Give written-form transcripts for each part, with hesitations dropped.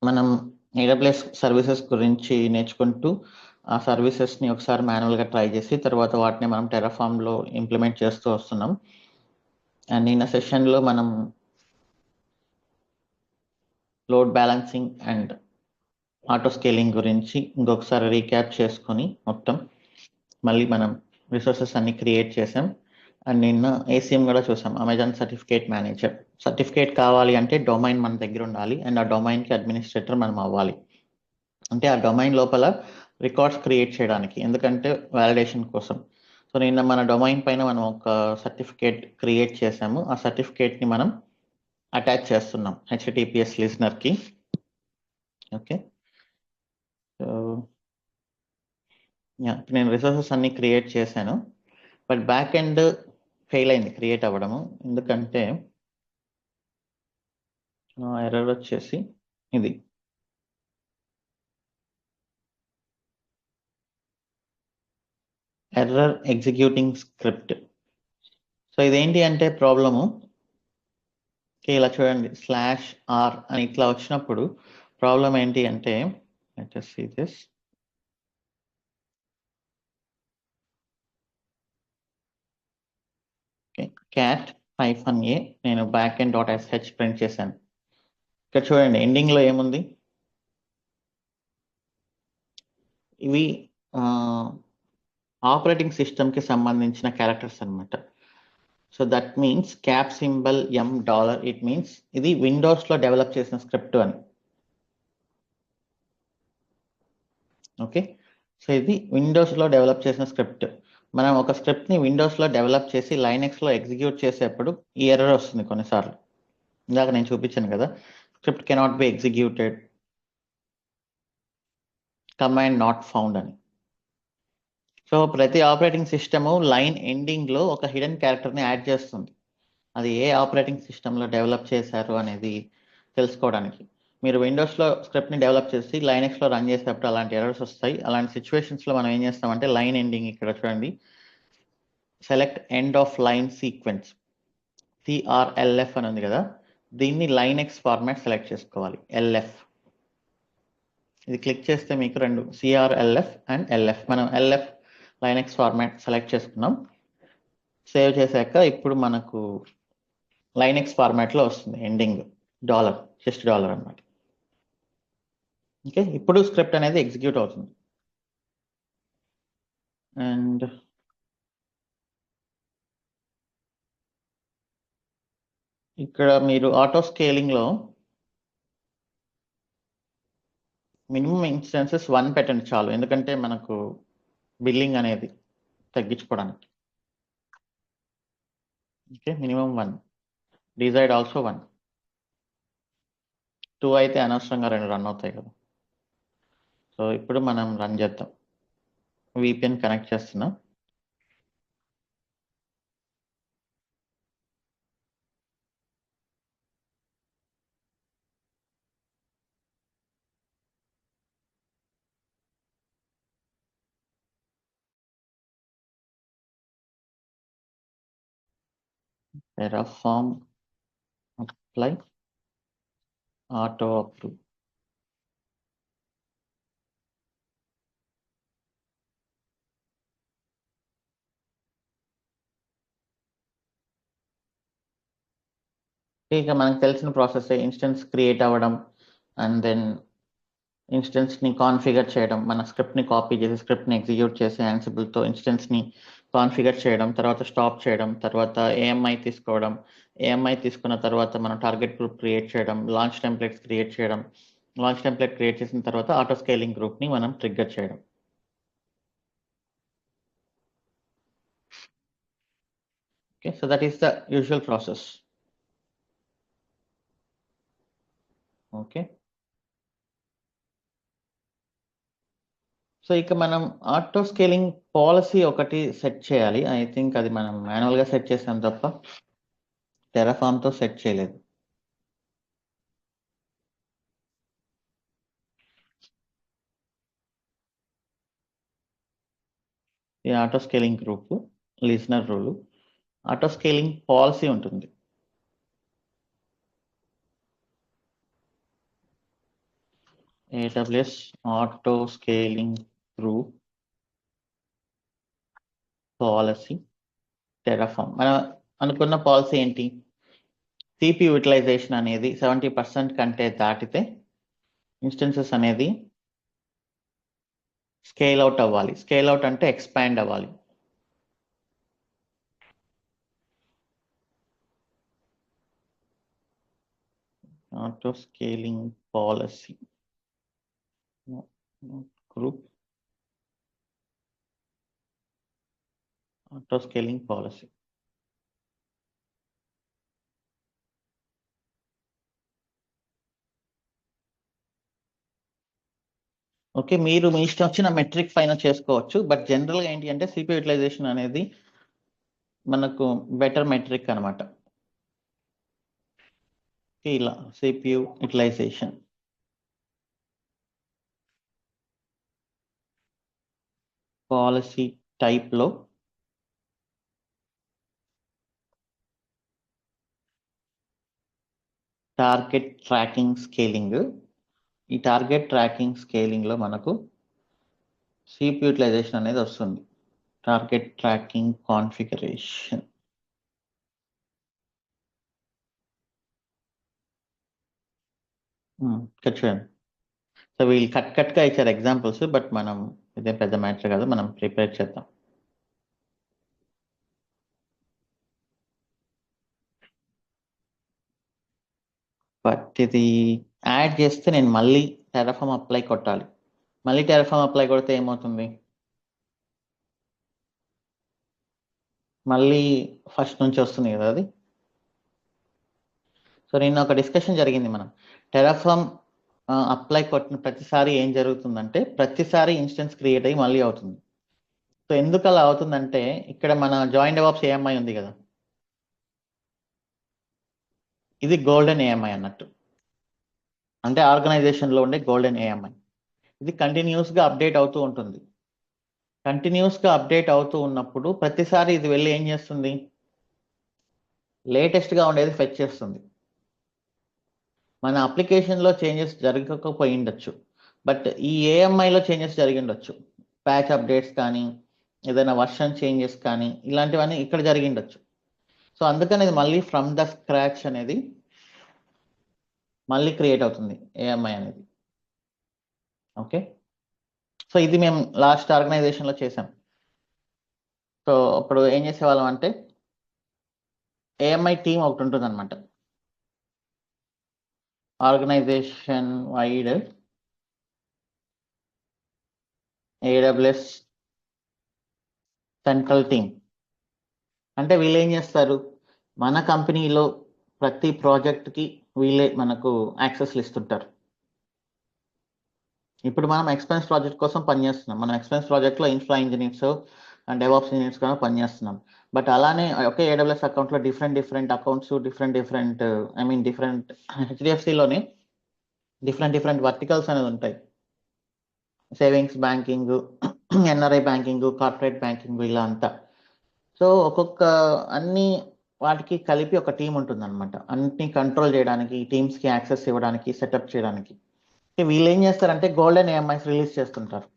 మనం AWS services గురించి నేర్చుకుంటూ ఆ సర్వీసెస్ని ఒకసారి మాన్యువల్గా ట్రై చేసి తర్వాత వాటిని మనం టెరాఫామ్లో ఇంప్లిమెంట్ చేస్తూ వస్తున్నాం. అండ్ నిన్న సెషన్లో మనం load balancing and auto scaling గురించి ఇంకొకసారి రీక్యాప్ చేసుకొని మొత్తం మళ్ళీ మనం రిసోర్సెస్ అన్ని క్రియేట్ చేసాం. అండ్ నిన్న ACM కూడా చూసాం, అమెజాన్ సర్టిఫికేట్ మేనేజర్. సర్టిఫికేట్ కావాలి అంటే డొమైన్ మన దగ్గర ఉండాలి అండ్ ఆ డొమైన్కి అడ్మినిస్ట్రేటర్ మనం అవ్వాలి. అంటే ఆ డొమైన్ లోపల రికార్డ్స్ క్రియేట్ చేయడానికి, ఎందుకంటే వ్యాలిడేషన్ కోసం. సో నిన్న మన డొమైన్ పైన మనం ఒక సర్టిఫికేట్ క్రియేట్ చేసాము. ఆ సర్టిఫికేట్ని మనం అటాచ్ చేస్తున్నాం HTTPS లిజనర్కి. ఓకే, సో ఇప్పుడు నేను రిసోర్సెస్ అన్ని క్రియేట్ చేశాను, బట్ బ్యాక్ ఎండ్ ఫెయిల్ అయింది క్రియేట్ అవ్వడము. ఎందుకంటే ఎర్రర్ వచ్చేసి ఇది ఎర్రర్ ఎగ్జిక్యూటింగ్ స్క్రిప్ట్. సో ఇదేంటి అంటే ప్రాబ్లము, ఇలా చూడండి /r అని ఇట్లా వచ్చినప్పుడు ప్రాబ్లం ఏంటి అంటే, let us see this. cat-a నేను backend.sh ప్రింట్ చేశాను. ఇక్కడ చూడండి ఎండింగ్లో ఏముంది, ఇవి ఆపరేటింగ్ సిస్టమ్కి సంబంధించిన క్యారెక్టర్స్ అనమాట. So that means cap symbol $, it means ఇది విండోస్లో డెవలప్ చేసిన స్క్రిప్ట్ అని. ఓకే, సో ఇది విండోస్లో డెవలప్ చేసిన స్క్రిప్ట్. మనం ఒక స్క్రిప్ట్ని విండోస్లో డెవలప్ చేసి లైనెక్స్లో ఎగ్జిక్యూట్ చేసేప్పుడు ఈ ఎర్రర్ వస్తుంది కొన్నిసార్లు. ఇందాక నేను చూపించాను కదా, script cannot be executed, command not found అని. సో ప్రతి ఆపరేటింగ్ సిస్టము లైన్ ఎండింగ్లో ఒక హిడెన్ క్యారెక్టర్ని యాడ్ చేస్తుంది. అది ఏ ఆపరేటింగ్ సిస్టంలో డెవలప్ చేశారు అనేది తెలుసుకోవడానికి. మీరు విండోస్లో స్క్రిప్ట్ని డెవలప్ చేసి లైనెక్స్లో రన్ చేసేటప్పుడు అలాంటి ఎర్రర్స్ వస్తాయి. అలాంటి సిచ్యువేషన్స్లో మనం ఏం చేస్తామంటే లైన్ ఎండింగ్ ఇక్కడ చూడండి, select end of line sequence CRLF అని ఉంది కదా, దీన్ని లైనెక్స్ ఫార్మాట్ సెలెక్ట్ చేసుకోవాలి. LF ఇది క్లిక్ చేస్తే మీకు రెండు CRLF అండ్ LF. మనం LF లైనెక్స్ ఫార్మాట్ సెలెక్ట్ చేసుకున్నాం. సేవ్ చేశాక ఇప్పుడు మనకు లైనెక్స్ ఫార్మాట్లో వస్తుంది ఎండింగ్ $, అన్నమాట. ఓకే, ఇప్పుడు స్క్రిప్ట్ అనేది ఎగ్జిక్యూట్ అవుతుంది. అండ్ ఇక్కడ మీరు ఆటో స్కేలింగ్లో మినిమం ఇన్స్టెన్సెస్ 1 పెట్టండి చాలు, ఎందుకంటే మనకు బిల్లింగ్ అనేది తగ్గించుకోవడానికి. Okay, minimum 1, desired also 1. 2 అయితే అనవసరంగా 2 రన్ అవుతాయి కదా. సో ఇప్పుడు మనం రన్ చేద్దాం. VPN కనెక్ట్ చేస్తున్నా. Terraform apply auto approve. ఇక మనకు తెలిసిన ప్రాసెస్, ఇన్స్టెన్స్ క్రియేట్ అవ్వడం అండ్ దెన్ ఇన్స్టెన్స్ని కాన్ఫిగర్ చేయడం, మన స్క్రిప్ట్ని కాపీ చేసి స్క్రిప్ట్ని ఎగ్జిక్యూట్ చేసి యాన్సిబుల్తో ఇన్స్టెన్స్ని కాన్ఫిగర్ చేయడం, తర్వాత స్టాప్ చేయడం, తర్వాత AMI తీసుకోవడం, AMI తీసుకున్న తర్వాత మనం టార్గెట్ గ్రూప్ క్రియేట్ చేయడం, లాంచ్ టెంప్లెట్స్ క్రియేట్ చేయడం, లాంచ్ టెంప్లెట్ క్రియేట్ చేసిన తర్వాత ఆటో స్కేలింగ్ గ్రూప్ని మనం ట్రిగ్గర్ చేయడం. Okay, so that is the usual process. Okay, so ఇక మనం ఆటో స్కేలింగ్ పాలసీ ఒకటి సెట్ చేయాలి. ఐ థింక్ అది మనం మాన్యువల్గా సెట్ చేసాం తప్ప టెరాఫామ్తో సెట్ చేయలేదు. ఈ auto scaling group listener rule, auto scaling policy ఉంటుంది. AWS auto scaling through policy Terraform. మనం అనుకున్న పాలసీ ఏంటి? CPU యూటిలైజేషన్ అనేది 70% కంటే దాటితే ఇన్స్టెన్సెస్ అనేది స్కేల్ అవుట్ అవ్వాలి. స్కేల్ అవుట్ అంటే ఎక్స్పాండ్ అవ్వాలి. Auto scaling policy group auto scaling policy. Okay, మీరు మీ ఇష్టం వచ్చిన మెట్రిక్ పైన చేసుకోవచ్చు. బట్ జనరల్గా ఏంటి అంటే CPU యూటిలైజేషన్ అనేది మనకు బెటర్ మెట్రిక్ అనమాట. ఇలా CPU యూటిలైజేషన్ పాలసీ టైప్లో టార్గెట్ ట్రాకింగ్ స్కేలింగ్. ఈ టార్గెట్ ట్రాకింగ్ స్కేలింగ్లో మనకు CPU యూటిలైజేషన్ అనేది వస్తుంది. Target tracking configuration. చూడండి. సో వీళ్ళు కట్గా ఇచ్చారు ఎగ్జాంపుల్స్, బట్ మనం ఇదే పెద్ద మ్యాటర్ కాదు, మనం ప్రిపేర్ చేద్దాం. బట్ ఇది యాడ్ చేస్తే నేను మళ్ళీ టెరాఫామ్ అప్లై కొట్టాలి. మళ్ళీ టెరాఫామ్ అప్లై కొడితే ఏమవుతుంది? మళ్ళీ ఫస్ట్ నుంచి వస్తుంది కదా అది. సో నిన్న ఒక డిస్కషన్ జరిగింది. మనం టెరాఫామ్ అప్లై కొట్టిన ప్రతిసారి ఏం జరుగుతుందంటే ప్రతిసారి ఇన్స్టెన్స్ క్రియేట్ అయ్యి మళ్ళీ అవుతుంది. సో ఎందుకు అలా అవుతుందంటే ఇక్కడ మన జాయిన్ డెవాప్స్ AMI ఉంది కదా, ఇది గోల్డెన్ AMI అన్నట్టు. అంటే ఆర్గనైజేషన్లో ఉండే గోల్డెన్ AMI. ఇది కంటిన్యూస్గా అప్డేట్ అవుతూ ఉంటుంది. కంటిన్యూస్గా అప్డేట్ అవుతూ ఉన్నప్పుడు ప్రతిసారి ఇది వెళ్ళి ఏం చేస్తుంది? లేటెస్ట్గా ఉండేది ఫెచ్ చేస్తుంది. మన అప్లికేషన్లో చేంజెస్ జరగకపోయి ఉండొచ్చు, బట్ ఈ AMIలో చేంజెస్ జరిగి ఉండొచ్చు. ప్యాచ్ అప్డేట్స్ కానీ ఏదైనా వర్షన్ చేంజెస్ కానీ ఇలాంటివన్నీ ఇక్కడ జరిగి ఉండొచ్చు. సో అందుకని ఇది మళ్ళీ ఫ్రమ్ ద స్క్రాచ్ అనేది మళ్ళీ క్రియేట్ అవుతుంది AMI అనేది. ఓకే, సో ఇది మేము లాస్ట్ ఆర్గనైజేషన్లో చేసాం. సో అప్పుడు ఏం చేసేవాళ్ళం అంటే AMI టీమ్ ఒకటి ఉంటుంది అనమాట. Organisation wide AWS central team. అంటే వీళ్ళు ఏం చేస్తారు? మన కంపెనీలో ప్రతి ప్రాజెక్ట్కి వీళ్ళే మనకు యాక్సెస్లు ఇస్తుంటారు. ఇప్పుడు మనం ఎక్స్పెన్స్ ప్రాజెక్ట్ కోసం పనిచేస్తున్నాం. మనం ఎక్స్పెన్స్ ప్రాజెక్ట్లో infra engineers and DevOps engineers కూడా పనిచేస్తున్నాం. బట్ అలానే ఒకే AWS అకౌంట్లో డిఫరెంట్ అకౌంట్స్, డిఫరెంట్ HDFCలోనే డిఫరెంట్ వర్టికల్స్ అనేది ఉంటాయి. Savings banking, NRI banking, corporate banking, ఇలా అంతా. సో ఒక్కొక్క అన్ని వాటికి కలిపి ఒక టీం ఉంటుంది అనమాట. అన్ని కంట్రోల్ చేయడానికి, టీమ్స్కి యాక్సెస్ ఇవ్వడానికి, సెటప్ చేయడానికి. వీళ్ళు ఏం చేస్తారంటే గోల్డెన్ AMIs రిలీజ్ చేస్తుంటారు.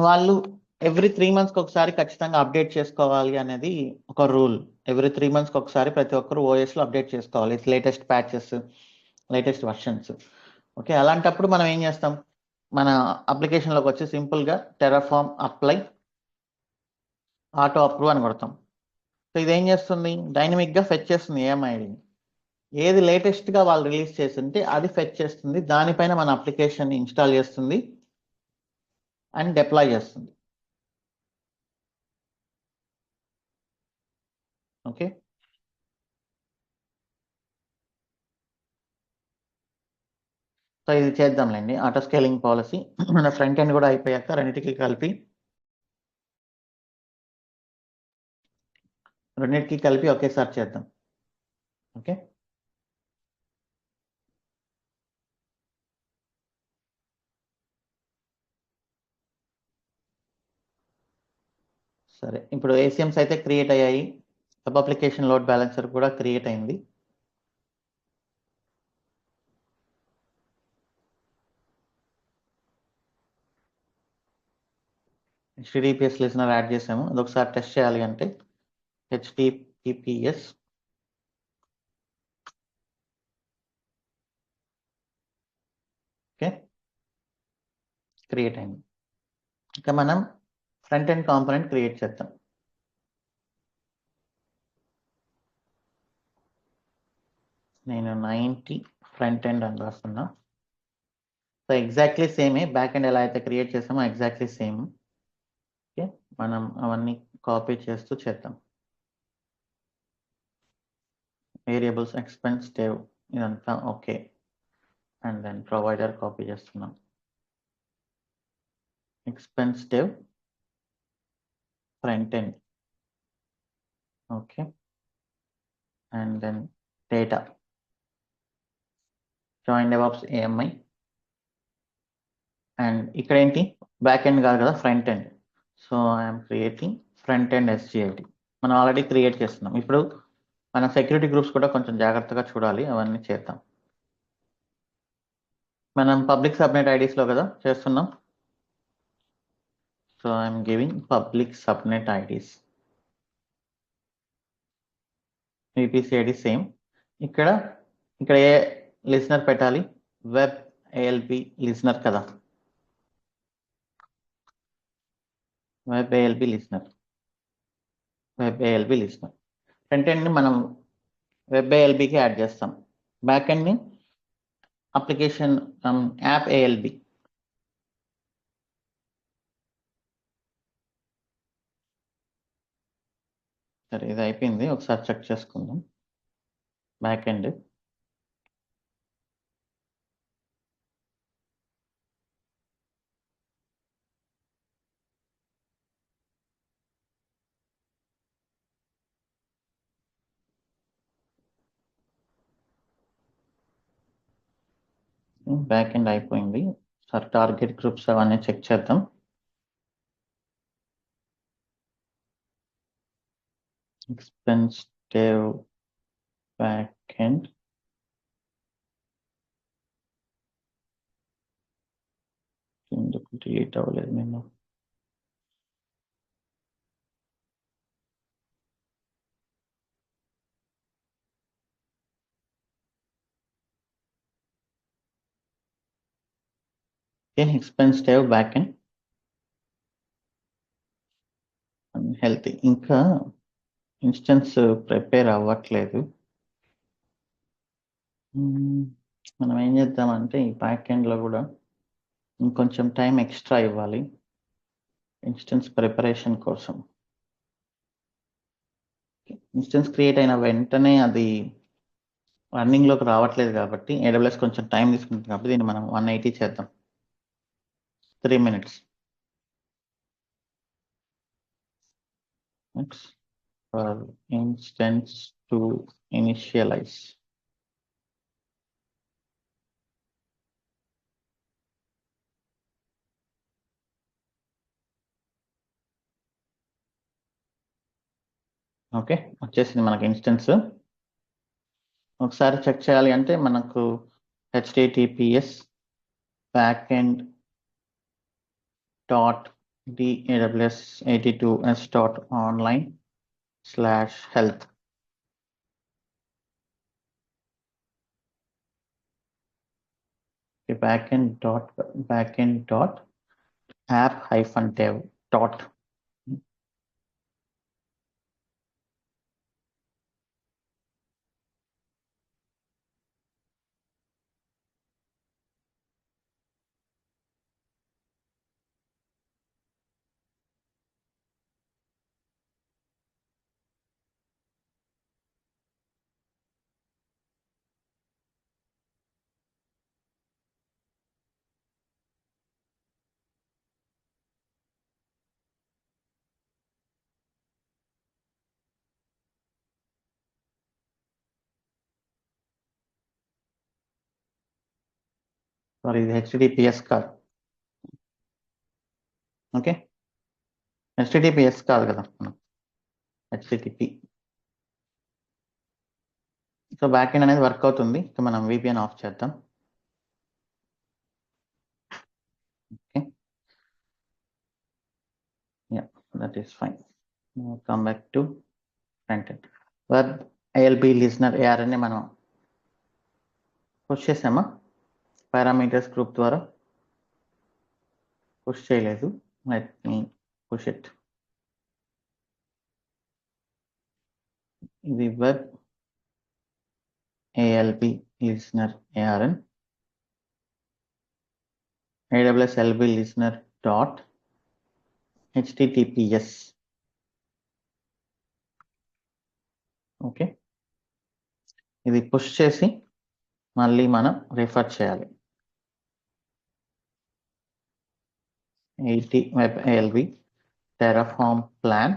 వాళ్ళు ఎవ్రీ 3 monthsకి ఒకసారి ఖచ్చితంగా అప్డేట్ చేసుకోవాలి అనేది ఒక రూల్. ఎవ్రీ 3 monthsకి ఒకసారి ప్రతి ఒక్కరు OSలో అప్డేట్ చేసుకోవాలి, latest patches, latest versions. Okay, అలాంటప్పుడు మనం ఏం చేస్తాం? మన అప్లికేషన్లోకి వచ్చి సింపుల్గా టెరాఫామ్ అప్లై ఆటో అప్రూవ్ అని కొడతాం. సో ఇది ఏం చేస్తుంది? డైనమిక్గా ఫెచ్ చేస్తుంది AMIని. ఏది లేటెస్ట్గా వాళ్ళు రిలీజ్ చేస్తుంటే అది ఫెచ్ చేస్తుంది, దానిపైన మన అప్లికేషన్ ఇన్స్టాల్ చేస్తుంది అండ్ డిప్లాయ్ చేస్తుంది. ఓకే, సో ఇది చేద్దాంలేండి. ఆటో స్కేలింగ్ పాలసీ మన ఫ్రంట్ ఎండ్ కూడా అయిపోయాక రెండింటికి కలిపి ఒకేసారి చేద్దాం. ఓకే, సరే. ఇప్పుడు ACMs అయితే క్రియేట్ అయ్యాయి, సబ్ అప్లికేషన్ లోడ్ బ్యాలెన్సర్ కూడా క్రియేట్ అయింది. HTTPS లిజనర్ యాడ్ చేసాము. అది ఒకసారి టెస్ట్ చేయాలి అంటే HTTPS ఓకే క్రియేట్ అయింది. ఇక మనం ఫ్రంట్ ఎండ్ కాంపోనెంట్ క్రియేట్ చేద్దాం. నేను 90 ఫ్రంట్ ఎండ్ అని రాస్తున్నా. సో ఎగ్జాక్ట్లీ సేమే బ్యాక్ ఎండ్ ఎలా అయితే క్రియేట్ చేసామో ఎగ్జాక్ట్లీ సేమ్. ఓకే మనం అవన్నీ కాపీ చేస్తూ చేద్దాం. వేరియబుల్స్ ఎక్స్పెన్స్ డేవ్ ఇదంతా okay. And then provider copy చేస్తున్నాం. Expense dev front end okay. And then data join DevOps AMI. And ఇక్కడ ఏంటి బ్యాక్ ఎండ్ కాదు కదా front end. So I'm creating front end SGID. మనం already create చేస్తున్నాం. ఇప్పుడు మన సెక్యూరిటీ గ్రూప్స్ కూడా కొంచెం జాగ్రత్తగా చూడాలి. అవన్నీ చేద్దాం. మనం పబ్లిక్ సబ్నెట్ ఐడీస్లో కదా చేస్తున్నాం. So I'm giving public subnet IDs. VPC ID same. ఇక్కడ ఏ లిజనర్ పెట్టాలి? వెబ్ ALB లిజనర్ కదా. వెబ్ ALB లిజనర్ ఫ్రంట్ ఎండ్ని మనం వెబ్ ALBకి యాడ్ చేస్తాం. బ్యాక్ ఎండ్ని అప్లికేషన్ యాప్ ALB. సరే ఇది అయిపోయింది. ఒకసారి చెక్ చేసుకుందాం. బ్యాక్ ఎండ్ అయిపోయింది. సార్ టార్గెట్ గ్రూప్స్ అవన్నీ చెక్ చేద్దాం. ఎక్స్పెన్స్ డేవ్ బ్యాక్ ఎండ్ ఎందుకు డిలీట్ అవ్వలేదు నేను? Expense dev back end healthy. ఇంకా ఇన్స్టెన్స్ ప్రిపేర్ అవ్వట్లేదు. మనం ఏం చేద్దామంటే ఈ బ్యాక్ ఎండ్లో కూడా ఇంకొంచెం టైం ఎక్స్ట్రా ఇవ్వాలి ఇన్స్టెన్స్ ప్రిపరేషన్ కోసం. ఇన్స్టెన్స్ క్రియేట్ అయిన వెంటనే అది రన్నింగ్లోకి రావట్లేదు కాబట్టి AWS కొంచెం టైం తీసుకుంటుంది కాబట్టి దీన్ని మనం 180 చేద్దాం. 3 minutes. For instance to initialize. Okay వచ్చేసింది మనకి ఇన్స్టెన్స్. ఒకసారి చెక్ చేయాలి అంటే మనకు HTTPS backend DAWS82s.online/health. backend.app-dev. Sorry ఇది HTTPS కాదు. ఓకే HTTPS కాదు కదా మనం HTTP. సో బ్యాక్ ఎండ్ అనేది వర్క్ అవుతుంది. సో మనం VPN ఆఫ్ చేద్దాం. Okay that is fine. Now come back to front end. Web ALB listener ARN ని మనం పుష్ చేసామా పారామీటర్స్ గ్రూప్ ద్వారా? పుష్ చేయలేదు. Let me push it. ఇది web ALB listener ARN AWS LB listener dot HTTPS. Okay, ఇది push చేసి మళ్ళీ మనం రిఫర్ చేయాలి. 80 web ALB Terraform plan.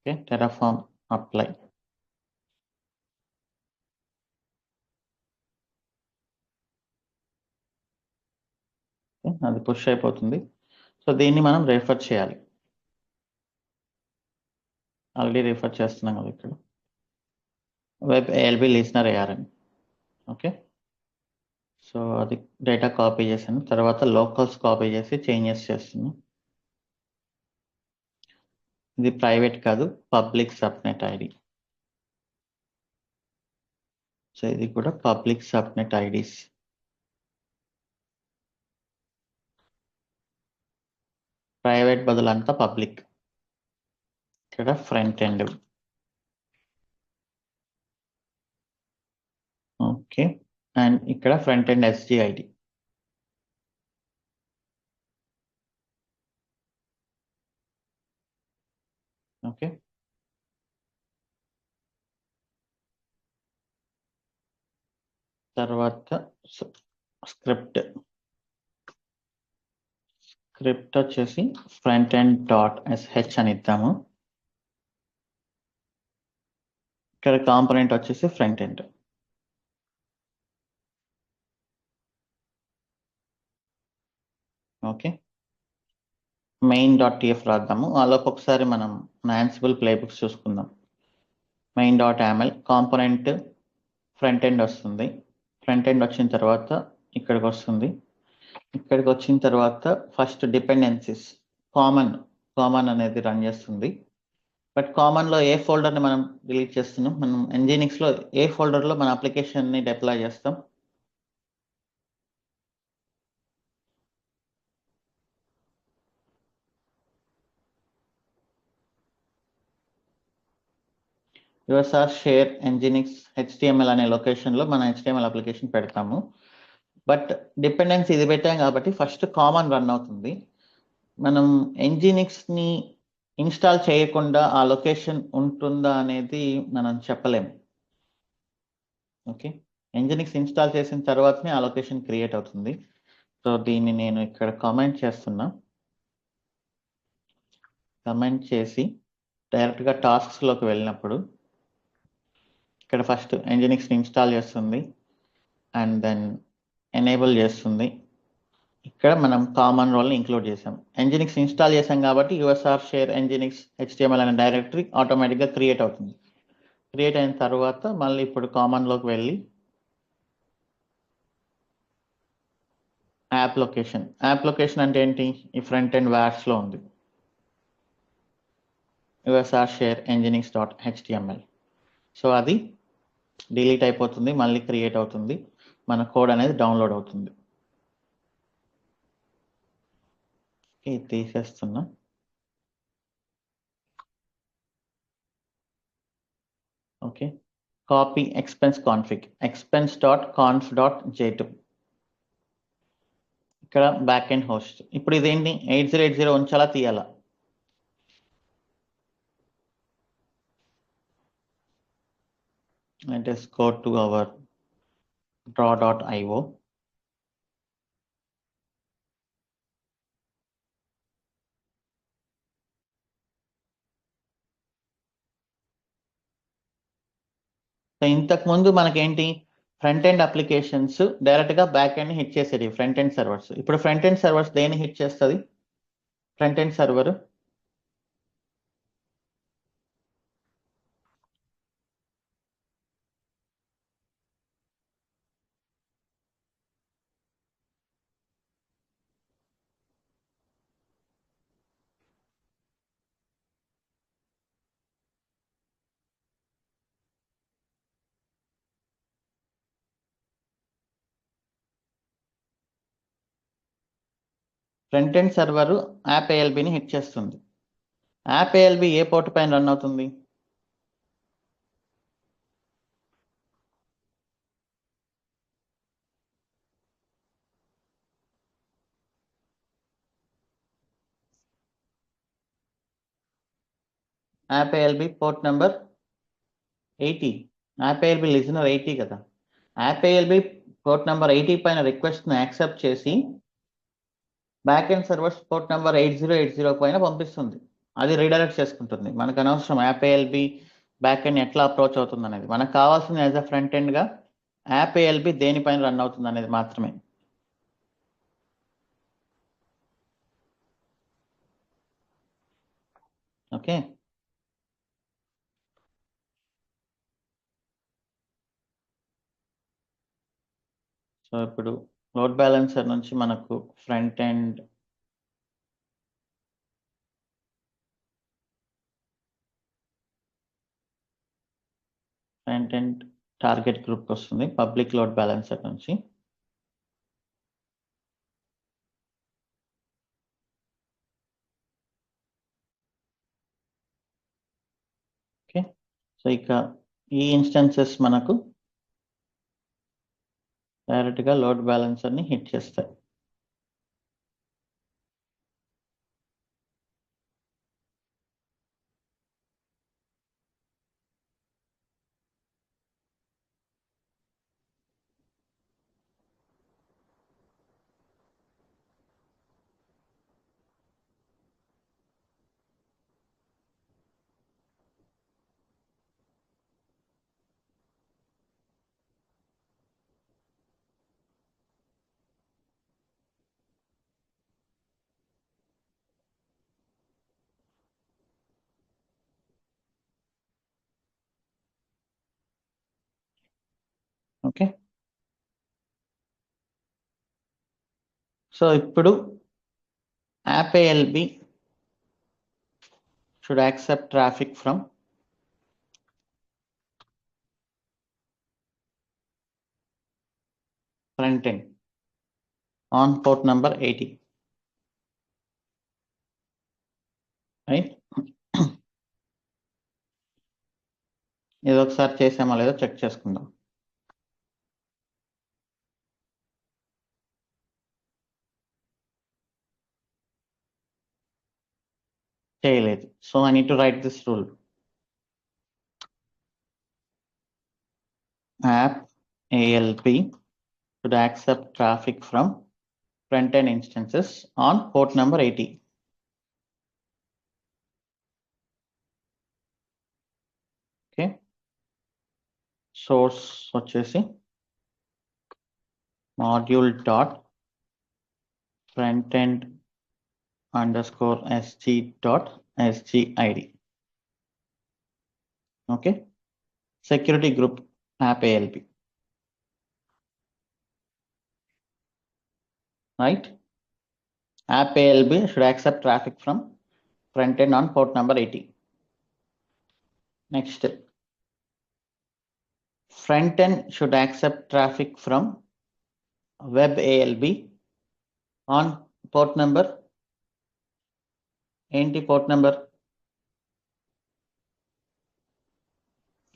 Okay, Terraform apply. అది పుష్ అయిపోతుంది. సో దీన్ని మనం రిఫర్ చేయాలి. ఆల్రెడీ రిఫర్ చేస్తున్నాం కదా ఇక్కడ web ALB listener ARN. Okay, so అది డేటా కాపీ చేశాను, తర్వాత లోకల్స్ కాపీ చేసి చేంజెస్ చేస్తున్నాను. ఇది ప్రైవేట్ కాదు, పబ్లిక్ సబ్నెట్ ఐడి. సో ఇది కూడా పబ్లిక్ సబ్నెట్ ఐడీస్. ప్రైవేట్ బదులు అంతా పబ్లిక్. ఇక్కడ ఫ్రంట్ ఎండ్. ఓకే, అండ్ ఇక్కడ ఫ్రంట్ ఎండ్ SGID. ఓకే, తర్వాత స్క్రిప్ట్ వచ్చేసి ఫ్రంట్ ఎండ్ డాట్ SH అని ఇద్దాము. ఇక్కడ కాంపోనెంట్ వచ్చేసి ఫ్రంట్ ఎండ్. Okay, main.tf రాద్దాము. ఆలోపు ఒకసారి మనం Ansible ప్లేబుక్స్ చూసుకుందాం. main.aml కాంపోనెంట్ ఫ్రంట్ ఎండ్ వస్తుంది. ఫ్రంట్ ఎండ్ వచ్చిన తర్వాత ఇక్కడికి వస్తుంది. ఇక్కడికి వచ్చిన తర్వాత ఫస్ట్ డిపెండెన్సీస్ కామన్ అనేది రన్ చేస్తుంది. బట్ కామన్లో ఏ ఫోల్డర్ని మనం డిలీట్ చేస్తున్నాం? మనం Nginxలో ఏ ఫోల్డర్లో మన అప్లికేషన్ని డిప్లాయ్ చేస్తాం? USR షేర్ Nginx HTML అనే లొకేషన్లో మన HTML అప్లికేషన్ పెడతాము. బట్ డిపెండెన్సీ ఇది పెట్టాం కాబట్టి ఫస్ట్ కామన్ రన్ అవుతుంది. మనం Nginxని ఇన్స్టాల్ చేయకుండా ఆ లొకేషన్ ఉంటుందా అనేది మనం చెప్పలేము. ఓకే, Nginx ఇన్స్టాల్ చేసిన తర్వాతనే ఆ లొకేషన్ క్రియేట్ అవుతుంది. సో దీన్ని నేను ఇక్కడ కామెంట్ చేస్తున్నా. కామెంట్ చేసి డైరెక్ట్గా టాస్క్స్లోకి వెళ్ళినప్పుడు ఇక్కడ ఫస్ట్ Nginxని ఇన్స్టాల్ చేస్తుంది అండ్ దెన్ ఎనేబుల్ చేస్తుంది. ఇక్కడ మనం కామన్ రోల్ని ఇంక్లూడ్ చేసాం. Nginx ఇన్స్టాల్ చేసాం కాబట్టి USR షేర్ Nginx HTML అనే డైరెక్టరీ ఆటోమేటిక్గా క్రియేట్ అవుతుంది. క్రియేట్ అయిన తర్వాత మళ్ళీ ఇప్పుడు కామన్లోకి వెళ్ళి యాప్ లొకేషన్ అంటే ఏంటి? ఈ ఫ్రంట్ ఎండ్ వార్స్లో ఉంది. USR share Nginx .html. So అది డిలీట్ అయిపోతుంది, మళ్ళీ క్రియేట్ అవుతుంది, మన కోడ్ అనేది డౌన్లోడ్ అవుతుంది. ఇది తీసేస్తున్నా. Okay, copy expense config expense.conf.j2. ఇక్కడ బ్యాక్ ఎండ్ హోస్ట్. ఇప్పుడు ఇదేంటి? 8080 ఉంచాలా తీయాలా? Let us go to our draw.io. ఇంతకు ముందు మనకేంటి ఫ్రంట్ ఎండ్ అప్లికేషన్స్ డైరెక్ట్గా బ్యాక్ ఎండ్ హిట్ చేసేది ఫ్రంట్ ఎండ్ సర్వర్స్. ఇప్పుడు ఫ్రంట్ ఎండ్ సర్వర్స్ దేన్ని హిట్ చేస్తుంది? Front end server front end server app ఏఎల్బిని హిట్ చేస్తుంది. యాప్ ఏఎల్బి ఏ పోర్ట్ పైన రన్ అవుతుంది? App ALB port number 80. App ALB listener 80 కదా. యాప్ ఏఎల్బి పోర్ట్ నెంబర్ 80 పైన రిక్వెస్ట్ని యాక్సెప్ట్ చేసి back end servers port number 8080 పైన పంపిస్తుంది. అది రీడైరెక్ట్ చేసుకుంటుంది. మనకు అనవసరం యాప్ ఏఎల్బి బ్యాక్ ఎండ్ ఎట్లా అప్రోచ్ అవుతుంది అనేది. మనకు కావాల్సింది యాజ్ అ ఫ్రంట్ ఎండ్గా యాప్ ఏఎల్బి దేనిపైన రన్ అవుతుంది అనేది మాత్రమే. ఓకే, సో ఇప్పుడు లోడ్ బ్యాలెన్సర్ నుంచి మనకు ఫ్రంట్ ఎండ్ టార్గెట్ గ్రూప్ వస్తుంది పబ్లిక్ లోడ్ బ్యాలెన్సర్ నుంచి. ఓకే, సో ఇక ఈ ఇన్స్టెన్సెస్ మనకు డైరెక్ట్గా లోడ్ బ్యాలెన్సర్ని హిట్ చేస్తాయి. ఓకే, సో ఇప్పుడు app ALB should accept traffic from front end on port number 80, right? ఇది ఒకసారి చేసామో లేదో చెక్ చేసుకుందాం. చేయలేదు. So I need to right this rule. App ALP should accept traffic from front end instances on port number 80. Okay, source వచ్చేసి module dot front end underscore SG dot SGID. Okay, security group app ALP, right? App ALB should accept traffic from front end on port number 80. Next, front end should accept traffic from web ALB on port number ఏంటి port number?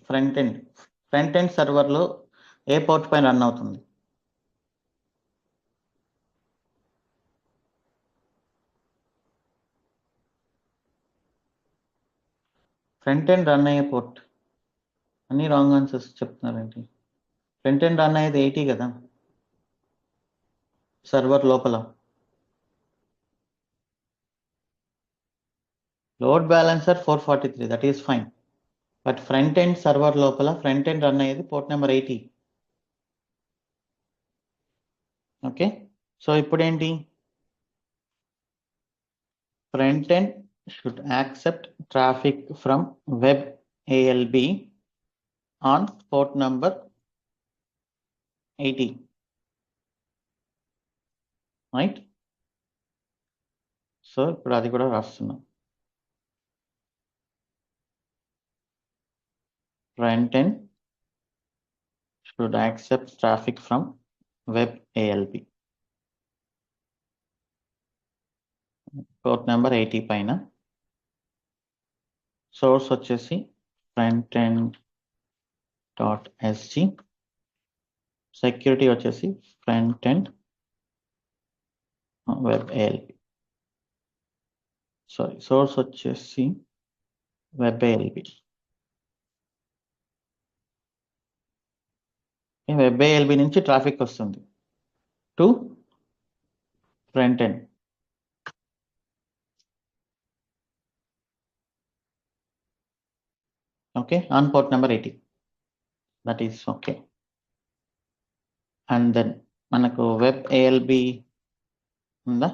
Front end సర్వర్లో ఏ port పైన run అవుతుంది? Front end run అయ్యే port. అన్ని wrong answers చెప్తున్నారేంటి? Front end run అయ్యేది 80 కదా సర్వర్ లోపల. Load balancer 443, that is fine. But front end server లోపల ఫ్రంట్ ఎండ్ రన్ అయ్యేది పోర్ట్ నెంబర్ 80. ఓకే, సో ఇప్పుడు ఏంటి, front end should accept traffic from web ALB on port number 80, right. So ఇప్పుడు అది కూడా రాస్తున్నాం. Front end should accept traffic from web ALB port number 80 పైన. Source వచ్చేసి front end dot SG, security వచ్చేసి front end web ALB, sorry source వచ్చేసి web ALB. Web ALB నుంచి traffic వస్తుంది to front end. Okay, on port number 80, that is okay. And then మనకు web ALB ఉందా,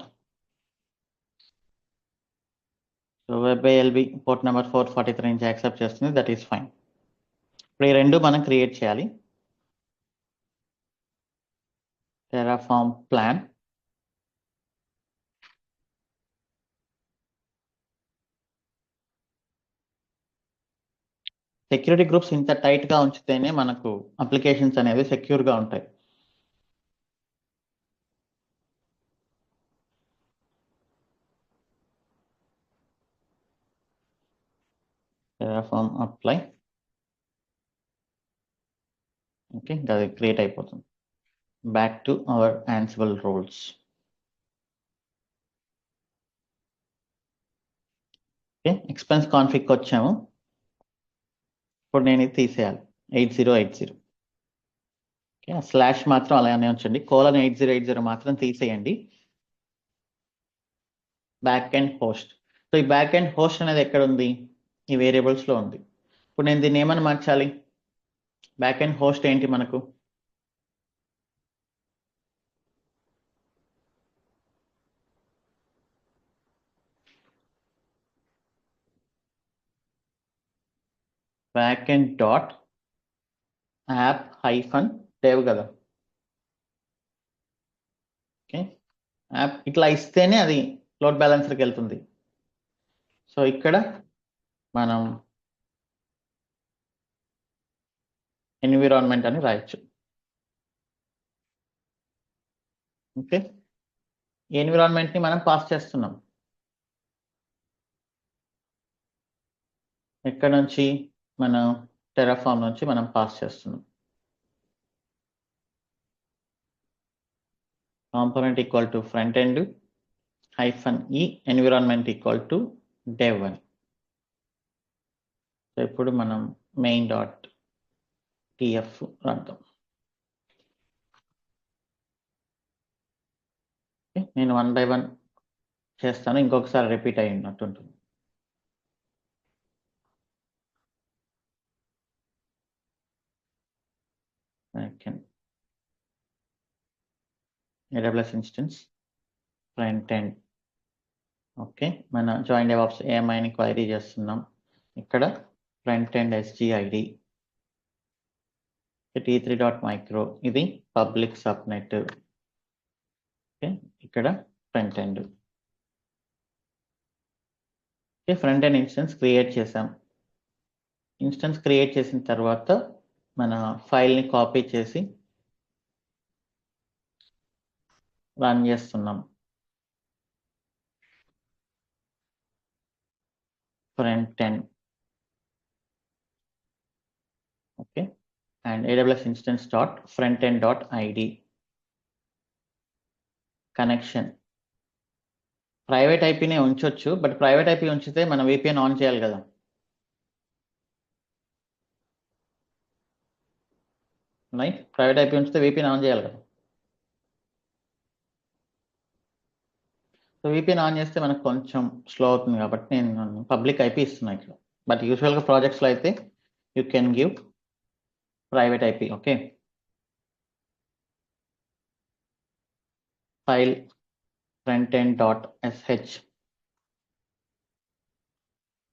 so web ALB port number 443 నుంచి accept చేస్తుంది, that is fine. ఇప్పుడు ఈ రెండు మనం క్రియేట్ చేయాలి. Terraform plan, సెక్యూరిటీ గ్రూప్స్ ఇంత టైట్ గా ఉంచితేనే మనకు అప్లికేషన్స్ అనేవి సెక్యూర్ గా ఉంటాయి. Terraform apply, ఓకే, అది క్రియేట్ అయిపోతుంది. Back to our Ansible roles. Okay, ఎక్స్పెన్స్ కాన్ఫిగ్ వచ్చాము. ఇప్పుడు నేను ఇది తీసేయాలి 8080. ఓకే, స్లాష్ మాత్రం అలానే ఉంచండి, కోలన్ 8080 మాత్రం తీసేయండి. Back and host. సో ఈ బ్యాక్ అండ్ హోస్ట్ అనేది ఎక్కడ ఉంది, ఈ వేరియబుల్స్ లో ఉంది. ఇప్పుడు నేను దీన్ని ఏమని మార్చాలి, బ్యాక్ అండ్ హోస్ట్ ఏంటి మనకు, back and dot app -dev కదా. ఓకే, యాప్ ఇట్లా ఇస్తేనే అది లోడ్ బ్యాలెన్సర్కి వెళ్తుంది. సో ఇక్కడ మనం ఎన్విరాన్మెంట్ అని రాయొచ్చు. ఓకే, ఎన్విరాన్మెంట్ ని మనం పాస్ చేస్తున్నాం ఎక్కడ నుంచి, మనం టెరాఫామ్ నుంచి మనం పాస్ చేస్తున్నాం. Component equal to front end -e environment equal to dev అని. సో ఇప్పుడు మనం main.tf రాద్దాం. నేను 1 by 1 చేస్తాను, ఇంకొకసారి రిపీట్ అయి ఉన్నట్టు ఉంటుంది. AWS instance front end. Okay, మన జాయిన్ డెవాప్స్ AMIని క్వైరీ చేస్తున్నాం. ఇక్కడ ఫ్రంట్ ఎండ్ SGID t3.micro, ఇది పబ్లిక్ సబ్నెట్. ఓకే, ఇక్కడ front end. Okay, front end instance create చేసాం. ఇన్స్టెన్స్ క్రియేట్ చేసిన తర్వాత మన ఫైల్ని కాపీ చేసి రన్ చేస్తున్నాం. Front end. Okay, and AWS instance dot front end dot id connection. Private ఐపీనే ఉంచొచ్చు, బట్ ప్రైవేట్ ఐపీ ఉంచితే మనం VPN ఆన్ చేయాలి కదా. రైట్, ప్రైవేట్ ఐపీ ఉంచితే VPN ఆన్ చేయాలి కదా. సో VPN ఆన్ చేస్తే మనకు కొంచెం స్లో అవుతుంది కాబట్టి నేను పబ్లిక్ ఐపీ ఇస్తున్నా ఇక్కడ. బట్ యూజువల్గా ప్రాజెక్ట్స్లో అయితే you can give private IP. Okay, file frontend.sh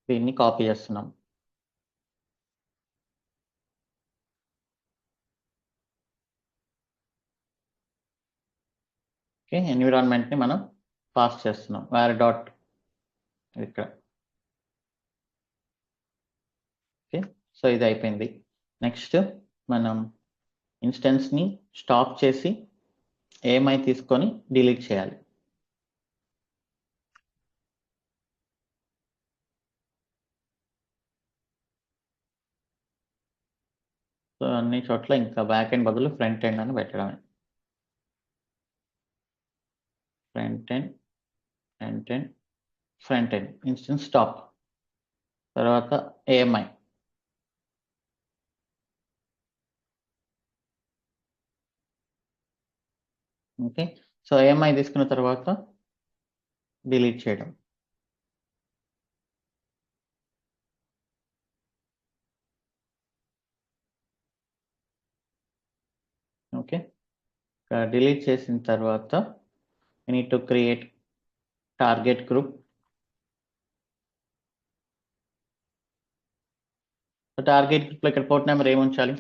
దీన్ని కాపీ చేస్తున్నాం. ఓకే, ఎన్విరాన్మెంట్ని మనం పాస్ చేస్తున్నాం var డాట్ ఇక్కడ. ఓకే, సో ఇది అయిపోయింది. నెక్స్ట్ మనం ఇన్స్టెన్స్ని స్టాప్ చేసి ఏమై తీసుకొని డిలీట్ చేయాలి. సో అన్ని చోట్ల ఇంకా బ్యాక్ ఎండ్ బదులు ఫ్రంట్ ఎండ్ అని పెట్టడమే. ఫ్రంట్ ఎండ్ ఇన్స్టెన్స్ స్టాప్, తర్వాత ఏఎంఐ. ఓకే, సో ఏఎంఐ తీసుకున్న తర్వాత డిలీట్ చేయడం. ఓకే, డిలీట్ చేసిన తర్వాత we need to create target group. So target గ్రూప్లో ఇక్కడ పోర్ట్ నెంబర్ ఏమి ఉంచాలి?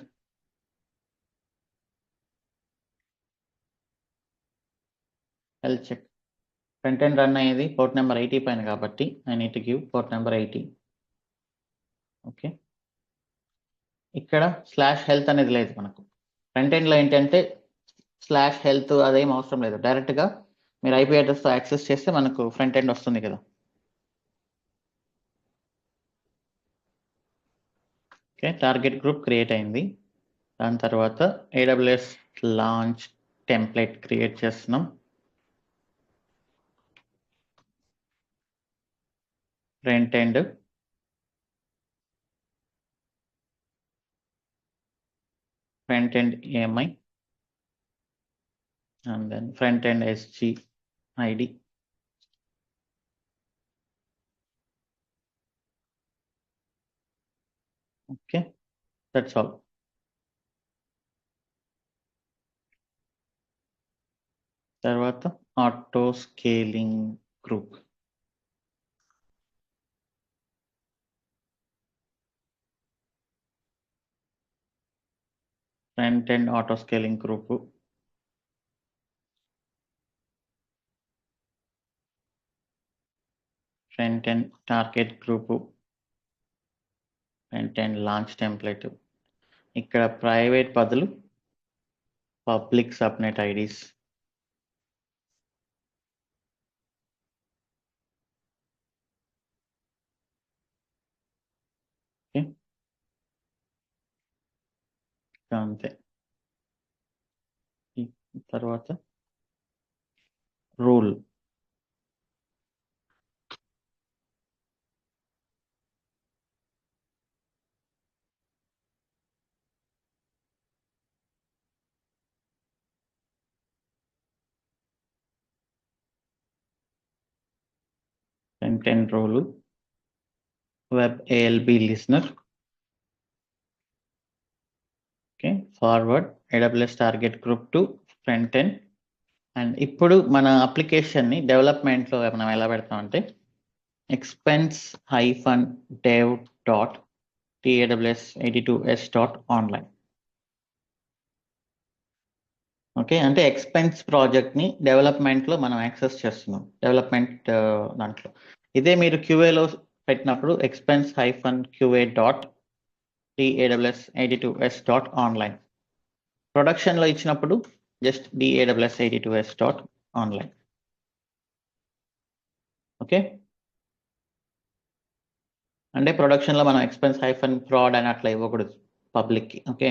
Health check. Front end run అయ్యేది పోర్ట్ నెంబర్ 80 పైన కాబట్టి I need to give port number 80. Okay, ఇక్కడ /health అనేది లేదు మనకు. ఫ్రంట్ ఎండ్లో ఏంటంటే /health అదేం అవసరం లేదు, డైరెక్ట్గా మీరు ఐపీ అడ్రస్తో యాక్సెస్ చేస్తే మనకు ఫ్రంట్ ఎండ్ వస్తుంది కదా. ఓకే, టార్గెట్ గ్రూప్ క్రియేట్ అయింది. దాని తర్వాత AWS లాంచ్ టెంప్లెట్ క్రియేట్ చేస్తున్నాం. Front end EMI and then front end SG ID. Okay, that's all. తర్వాత auto scaling group. Front end auto scaling group, front end target group, front end launch template. ఇక్కడ private బదులు public subnet IDs. అంతే. తర్వాత rule. Front end rule web ALB listener. Okay, forward AWS target group two front end. And ఇప్పుడు మన అప్లికేషన్ని డెవలప్మెంట్లో మనం ఎలా పెడతామంటే expense-dev.taws82s.online. Okay, అంటే ఎక్స్పెన్స్ ప్రాజెక్ట్ని డెవలప్మెంట్లో మనం యాక్సెస్ చేస్తున్నాం డెవలప్మెంట్ దాంట్లో. ఇదే మీరు QAలో పెట్టినప్పుడు expense-qa.taws82s.online. ప్రొడక్షన్లో ఇచ్చినప్పుడు జస్ట్ daws82s.online. ఓకే, అంటే ప్రొడక్షన్లో మనం expense-prod అని అట్లా ఇవ్వకూడదు పబ్లిక్కి. ఓకే,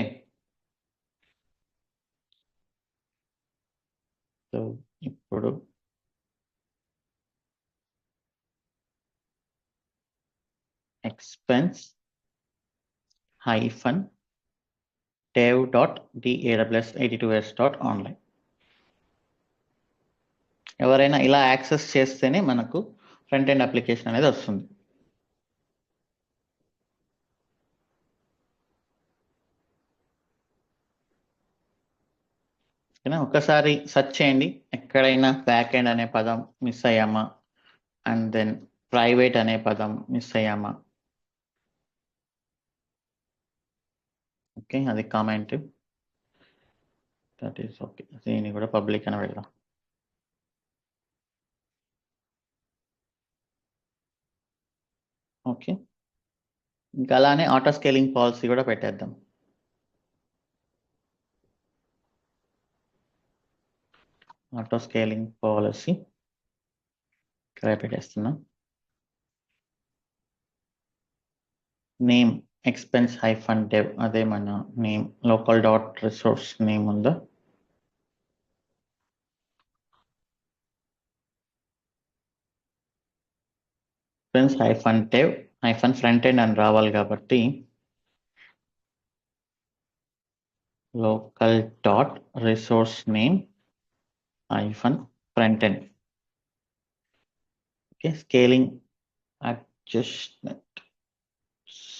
సో ఇప్పుడు expense-dev.daws82s.online. ఎవరైనా ఇలా యాక్సెస్ చేస్తేనే మనకు ఫ్రంట్ ఎండ్ అప్లికేషన్ అనేది వస్తుంది. ఓకేనా, ఒక్కసారి సెర్చ్ చేయండి, ఎక్కడైనా బ్యాక్ ఎండ్ అనే పదం మిస్ అయ్యామా, అండ్ దెన్ ప్రైవేట్ అనే పదం మిస్ అయ్యామా. ఓకే, అది కామెంట్, దట్ ఈస్ ఓకే. దీన్ని కూడా పబ్లిక్ అని పెడదాం. ఓకే, ఇంకా అలానే ఆటో స్కేలింగ్ పాలసీ కూడా పెట్టేద్దాం. ఆటో స్కేలింగ్ పాలసీ ఇక్కడ పెట్టేస్తున్నాం. నేమ్ ఎక్స్పెన్స్ -dev, అదే మన name, local dot resource name ఉందా. -dev -front end అని రావాలి కాబట్టి local dot resource name -front end. Okay, scaling adjustment.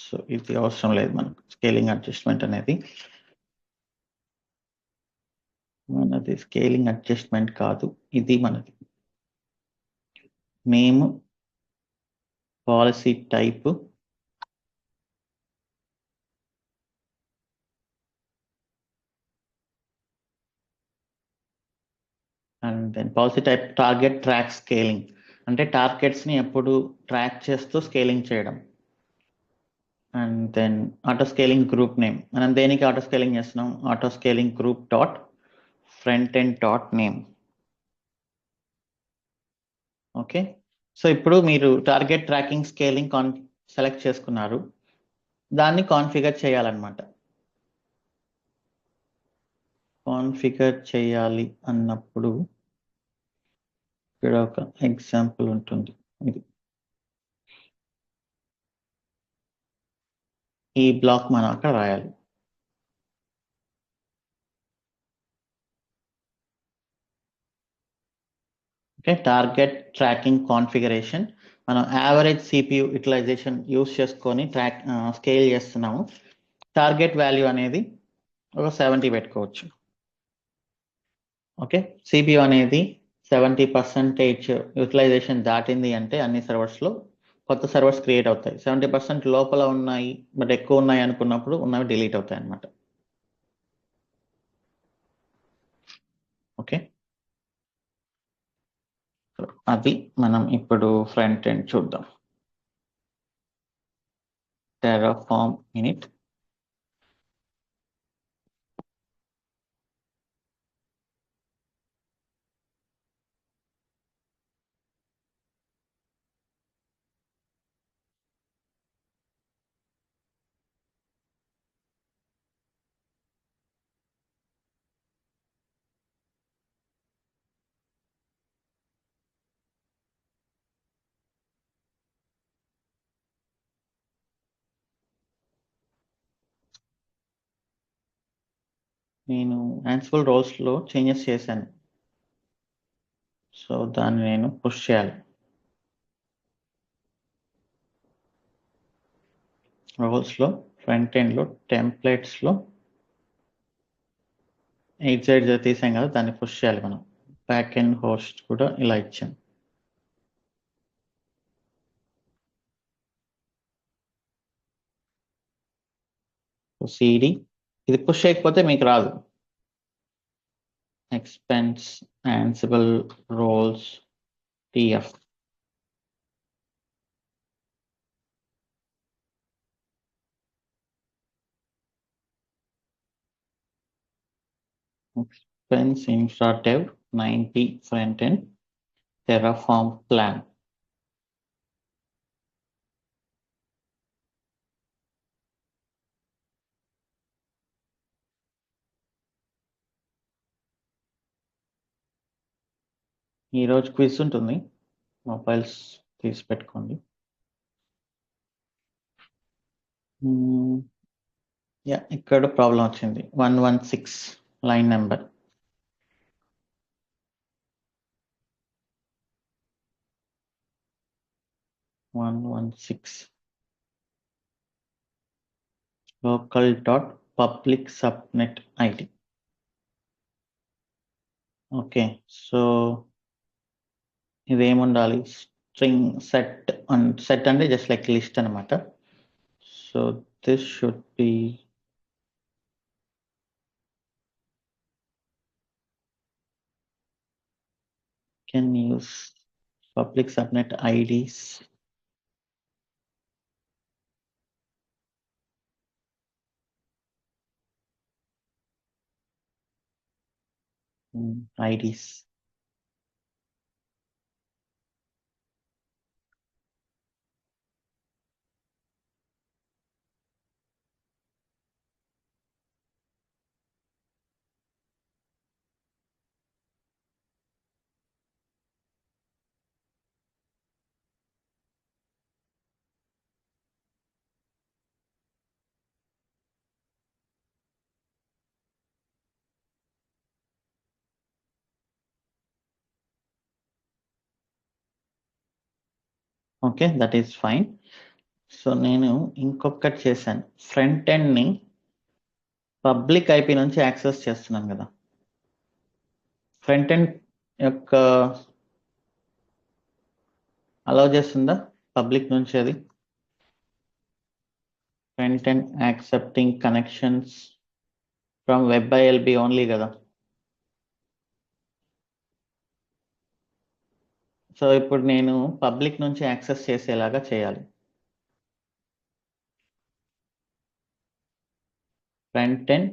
So ఇది అవసరం లేదు మనకు, స్కేలింగ్ అడ్జస్ట్మెంట్ అనేది మనది. స్కేలింగ్ అడ్జస్ట్మెంట్ కాదు, ఇది మనది. Name, policy type, and then policy type target track scaling, అంటే టార్గెట్స్ని ఎప్పుడు ట్రాక్ చేస్తూ స్కేలింగ్ చేయడం. And then auto scaling group name, మనం దేనికి ఆటో స్కేలింగ్ చేస్తున్నాం, auto scaling group dot front end dot name. Okay, so ఇప్పుడు మీరు టార్గెట్ ట్రాకింగ్ స్కేలింగ్ సెలెక్ట్ చేసుకున్నారు, దాన్ని కాన్ఫిగర్ చేయాలన్నమాట. కాన్ఫిగర్ చేయాలి అన్నప్పుడు ఇక్కడ ఒక ఎగ్జాంపుల్ ఉంటుంది, ఇది ఈ బ్లాక్ మనం అక్కడ రాయాలి. ఓకే, టార్గెట్ ట్రాకింగ్ కాన్ఫిగరేషన్, మనం యావరేజ్ సిపియు యూటిలైజేషన్ యూస్ చేసుకొని స్కేల్ చేస్తున్నాము. టార్గెట్ వాల్యూ అనేది ఒక 70 పెట్టుకోవచ్చు. ఓకే, సిపియు అనేది 70% యూటిలైజేషన్ దాటింది అంటే అన్ని సర్వర్స్లో కొత్త సర్వర్స్ క్రియేట్ అవుతాయి. 70% లోపల ఉన్నాయి బట్ ఎక్కువ ఉన్నాయి అనుకున్నప్పుడు ఉన్నవి డిలీట్ అవుతాయి అన్నమాట. ఓకే, అది మనం ఇప్పుడు ఫ్రంట్ ఎండ్ చూద్దాం. Terraform init, నేను Ansible రోల్స్లో చేంజెస్ చేశాను, సో దాన్ని నేను పుష్ చేయాలి. రోల్స్లో ఫ్రంట్ ఎండ్లో టెంప్లెట్స్లో 8 తీసాం కదా, దాన్ని పుష్ చేయాలి మనం. బ్యాక్ ఎండ్ హోస్ట్ కూడా ఇలా ఇచ్చాం. సిడి ఇది పుష్ చేయకపోతే మీకు రాదు. Expense Ansible roles TF, expense infra dev 90 front end Terraform plan. ఈరోజు క్విజ్ ఉంటుంది, మొబైల్స్ తీసి పెట్టుకోండి. యా, ఇక్కడ ప్రాబ్లం వచ్చింది, 116 line number. local dot public subnet id. Okay. So ఇదేముండాలి? స్ట్రింగ్ సెట్ అండ్ సెట్ అంటే జస్ట్ లైక్ లిస్ట్ అనమాట. So this should be can use public subnet IDs. IDs. Okay, that is fine. So నేను ఇంకొకటి చేశాను. Front ఎండ్ని public IP నుంచి access చేస్తున్నాను కదా. ఫ్రంట్ ఎండ్ యొక్క అలౌ చేస్తుందా పబ్లిక్ నుంచి అది? Front end accepting connections from web ILB only కదా. సో ఇప్పుడు నేను పబ్లిక్ నుంచి యాక్సెస్ చేసేలాగా చేయాలి. ఫ్రంట్ ఎండ్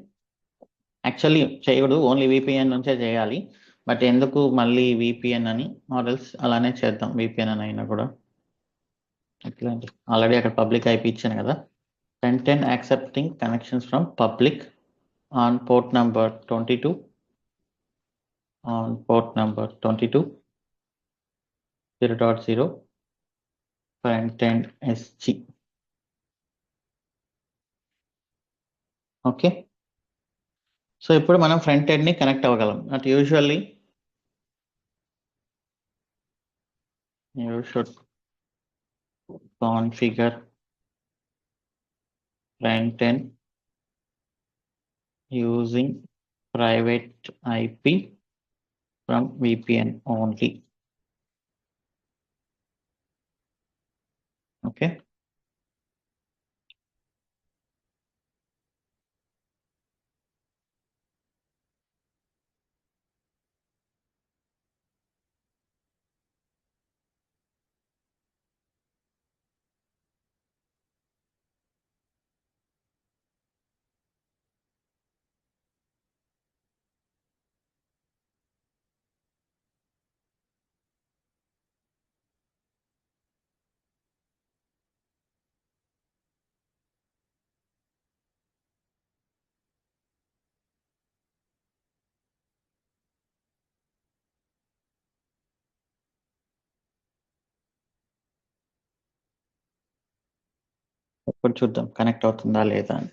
యాక్చువల్లీ చేయకూడదు, ఓన్లీ విపిఎన్ నుంచే చేయాలి. బట్ ఎందుకు మళ్ళీ విపిఎన్ అని, మోడల్స్ అలానే చేద్దాం విపిఎన్ అని అయినా కూడా. ఎట్లాంటి ఆల్రెడీ అక్కడ పబ్లిక్ ఐపీ ఇచ్చాను కదా. Front end accepting connections from public on port number 22 on port number 22 0.0 front end SG. Okay. So ఇప్పుడు మనం ఫ్రంట్ ఎండ్ ని కనెక్ట్ అవ్వగలం. But usually you should configure front end using private IP from VPN only. Okay. ఇప్పుడు చూద్దాం connect అవుతుందా లేదా అని.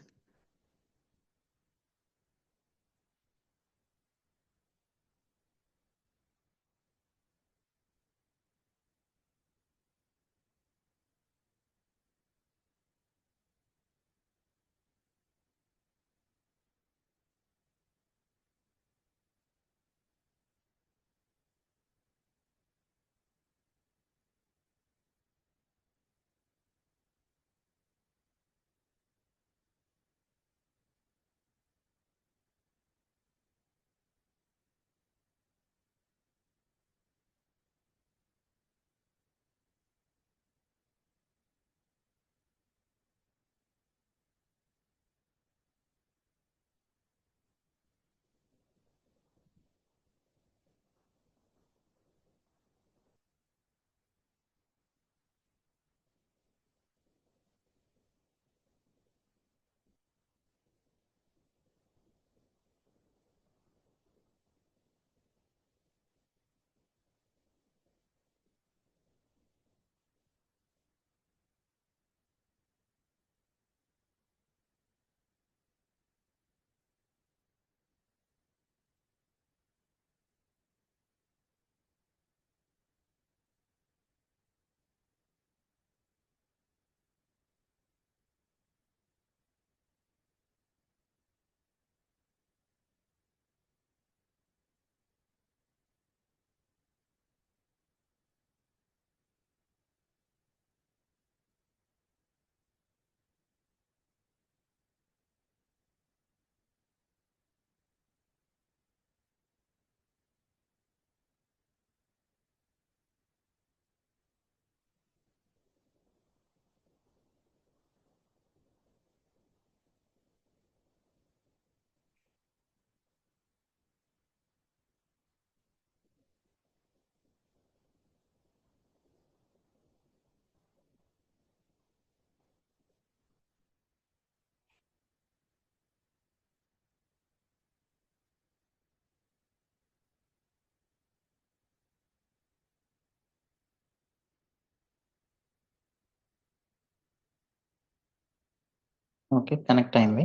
Okay, connect అయింది.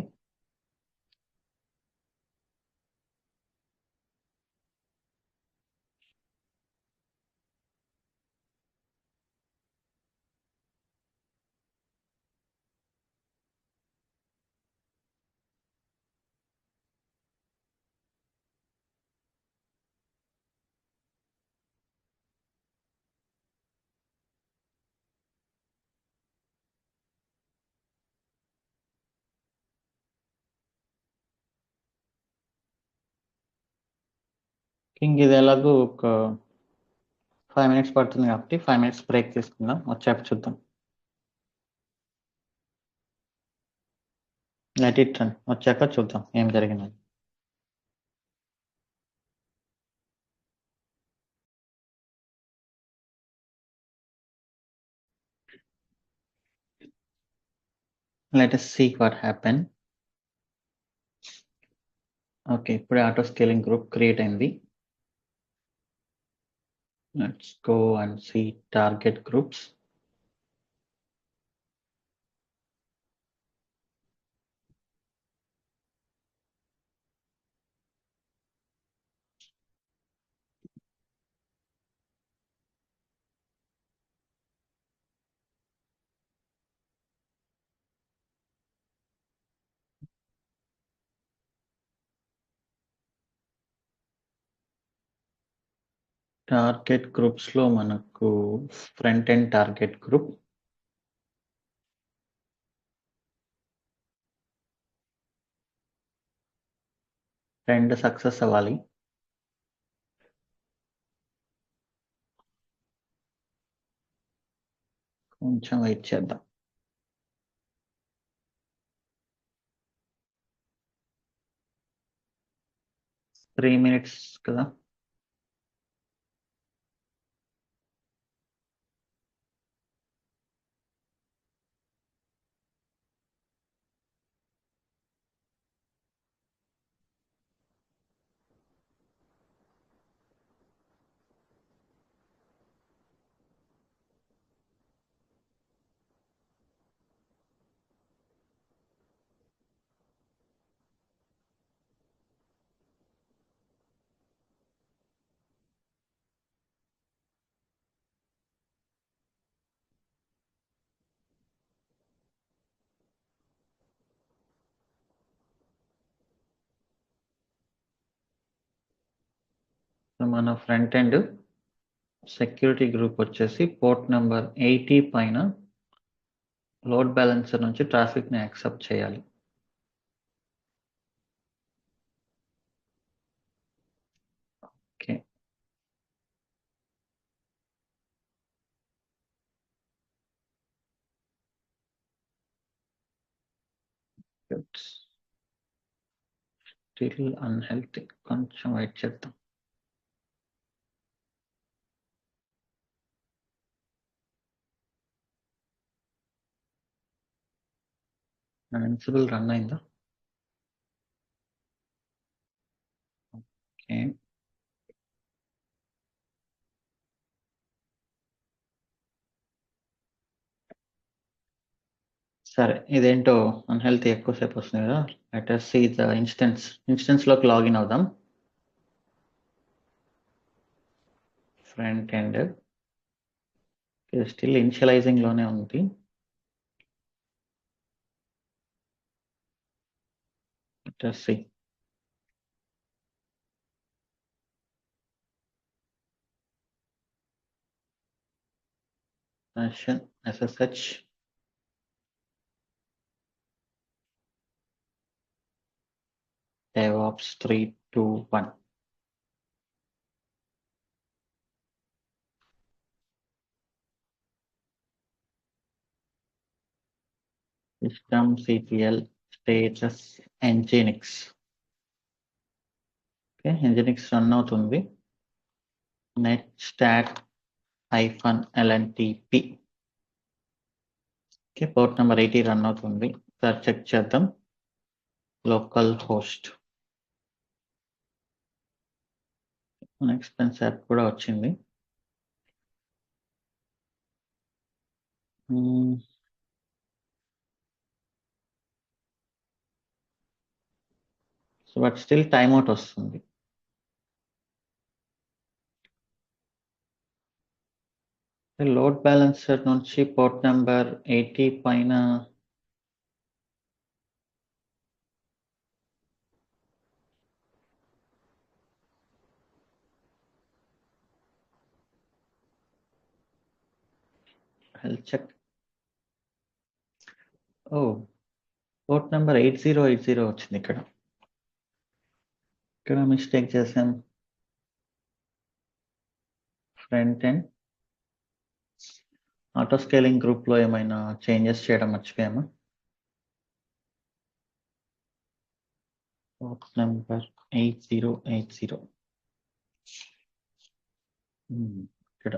ఇంక ఇది ఎలాగో ఒక 5 minutes పడుతుంది కాబట్టి 5 minutes బ్రేక్ తీసుకుందాం, వచ్చాక చూద్దాం. లెట్ ఇట్ రన్, వచ్చాక చూద్దాం ఏం జరిగిందని. Let us see what happened. ఓకే, ఇప్పుడే ఆటో స్కేలింగ్ గ్రూప్ క్రియేట్ అయింది. Let's go and see target groups. Target groups లో మనకు ఫ్రంట్ ఎండ్ టార్గెట్ గ్రూప్, రెండు సక్సెస్ అవ్వాలి. కొంచెం వెయిట్ చేద్దాం. 3 minutes కదా. మన ఫ్రంట్ ఎండ్ సెక్యూరిటీ గ్రూప్ వచ్చేసి పోర్ట్ నెంబర్ 80 పైన లోడ్ బ్యాలెన్సర్ నుంచి ట్రాఫిక్ ని యాక్సెప్ట్ చేయాలి. ఓకే, స్టిల్ అన్హెల్తీ, కొంచెం వెయిట్ చేద్దాం. అన్సిబుల్ రన్ అయిందా? ఓకే, సరే, ఇదేంటో అన్హెల్తీ ఎక్కువసేపు వస్తుంది కదా. Let us see the instance లోకి లాగిన్ అవుదాం. ఫ్రంట్ ఎండ్ స్టిల్ ఇనిషియలైజింగ్ లోనే ఉంది. Let us see. Session SSH DevOps 321. systemctl status nginx. Okay, nginx run అవుతుంది. netstat -lntp. Okay, port number 80 run అవుతుంది. సార్ చెక్ చేద్దాం. లోకల్ హోస్ట్ ఎక్స్పెన్స్ యాప్ కూడా వచ్చింది. So but still time out వస్తుంది. Load balancer నుంచి port number 80 పైన health check. ఓ port number 8080 వచ్చింది ఇక్కడ. ఇక్కడ మిస్టేక్ చేసాం. ఫ్రంట్ ఎండ్ ఆటో స్కేలింగ్ గ్రూప్లో ఏమైనా చేంజెస్ చేయడం మర్చిపోయామా? పోర్ట్ నెంబర్ 8080 ఇక్కడ.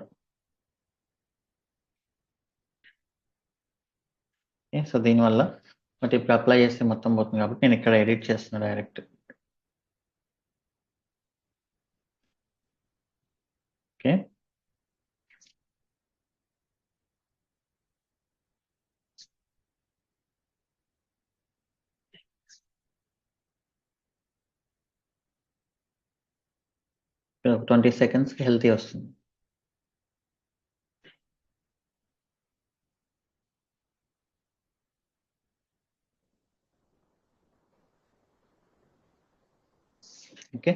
సో దీనివల్ల బట్ ఇప్పుడు అప్లై చేస్తే మొత్తం పోతుంది కాబట్టి నేను ఇక్కడ ఎడిట్ చేస్తున్నా డైరెక్ట్. ఓకే, ఒక 20 సెకండ్స్కి హెల్తీ వస్తుంది. ఓకే,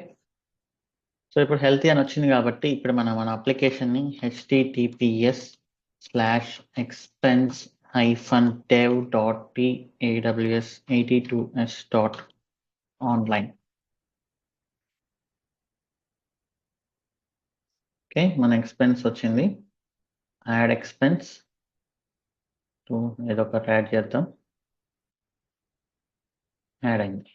సో ఇప్పుడు హెల్తీ అని వచ్చింది కాబట్టి ఇప్పుడు మన అప్లికేషన్ని https://expense-dev.taws82s.online. ఓకే, మన ఎక్స్పెన్స్ వచ్చింది. యాడ్ ఎక్స్పెన్స్ ఏదో ఒకటి యాడ్ చేద్దాం. యాడ్ అయింది.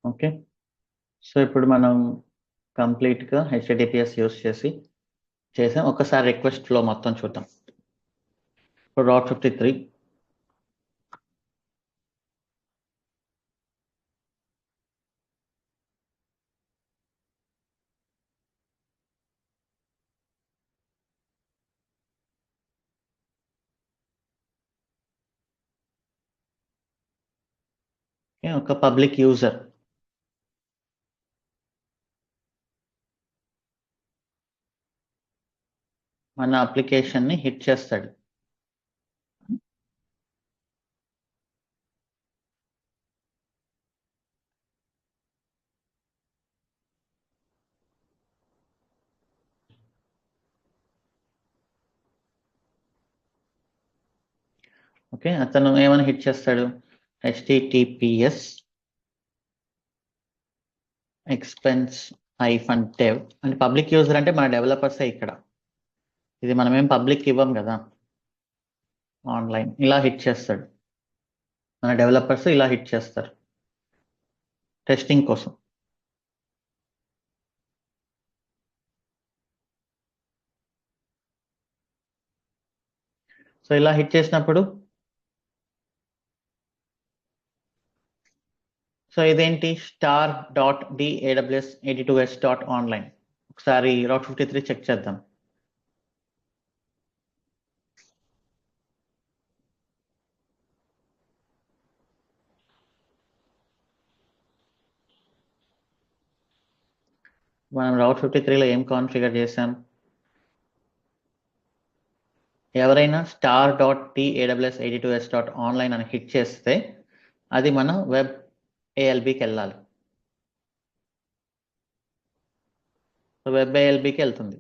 ఓకే, సో ఇప్పుడు మనం కంప్లీట్గా హెచ్టిటిపిఎస్ యూస్ చేసి చేసాం. ఒకసారి రిక్వెస్ట్ ఫ్లో మొత్తం చూద్దాం. ఇప్పుడు Route 53 ఒక పబ్లిక్ యూజర్ మన అప్లికేషన్ని హిట్ చేస్తాడు. ఓకే, అతను ఏమైనా హిట్ చేస్తాడు? https expense-dev అంటే పబ్లిక్ యూజర్ అంటే మన డెవలపర్సే. ఇక్కడ ఇది మనం ఏం పబ్లిక్ ఇవ్వం కదా, ఆన్లైన్. ఇలా హిట్ చేస్తాడు, మన డెవలపర్స్ ఇలా హిట్ చేస్తారు టెస్టింగ్ కోసం. సో ఇలా హిట్ చేసినప్పుడు సో ఇదేంటి star.daws82s.online. ఒకసారి Route 53 చెక్ చేద్దాం. మనం Route 53లో ఏం కాన్ఫిగర్ చేసాం? ఎవరైనా star.daws82s.online అని హిట్ చేస్తే అది మన వెబ్ ALBకి వెళ్ళాలి. వెబ్ ALBకి వెళ్తుంది.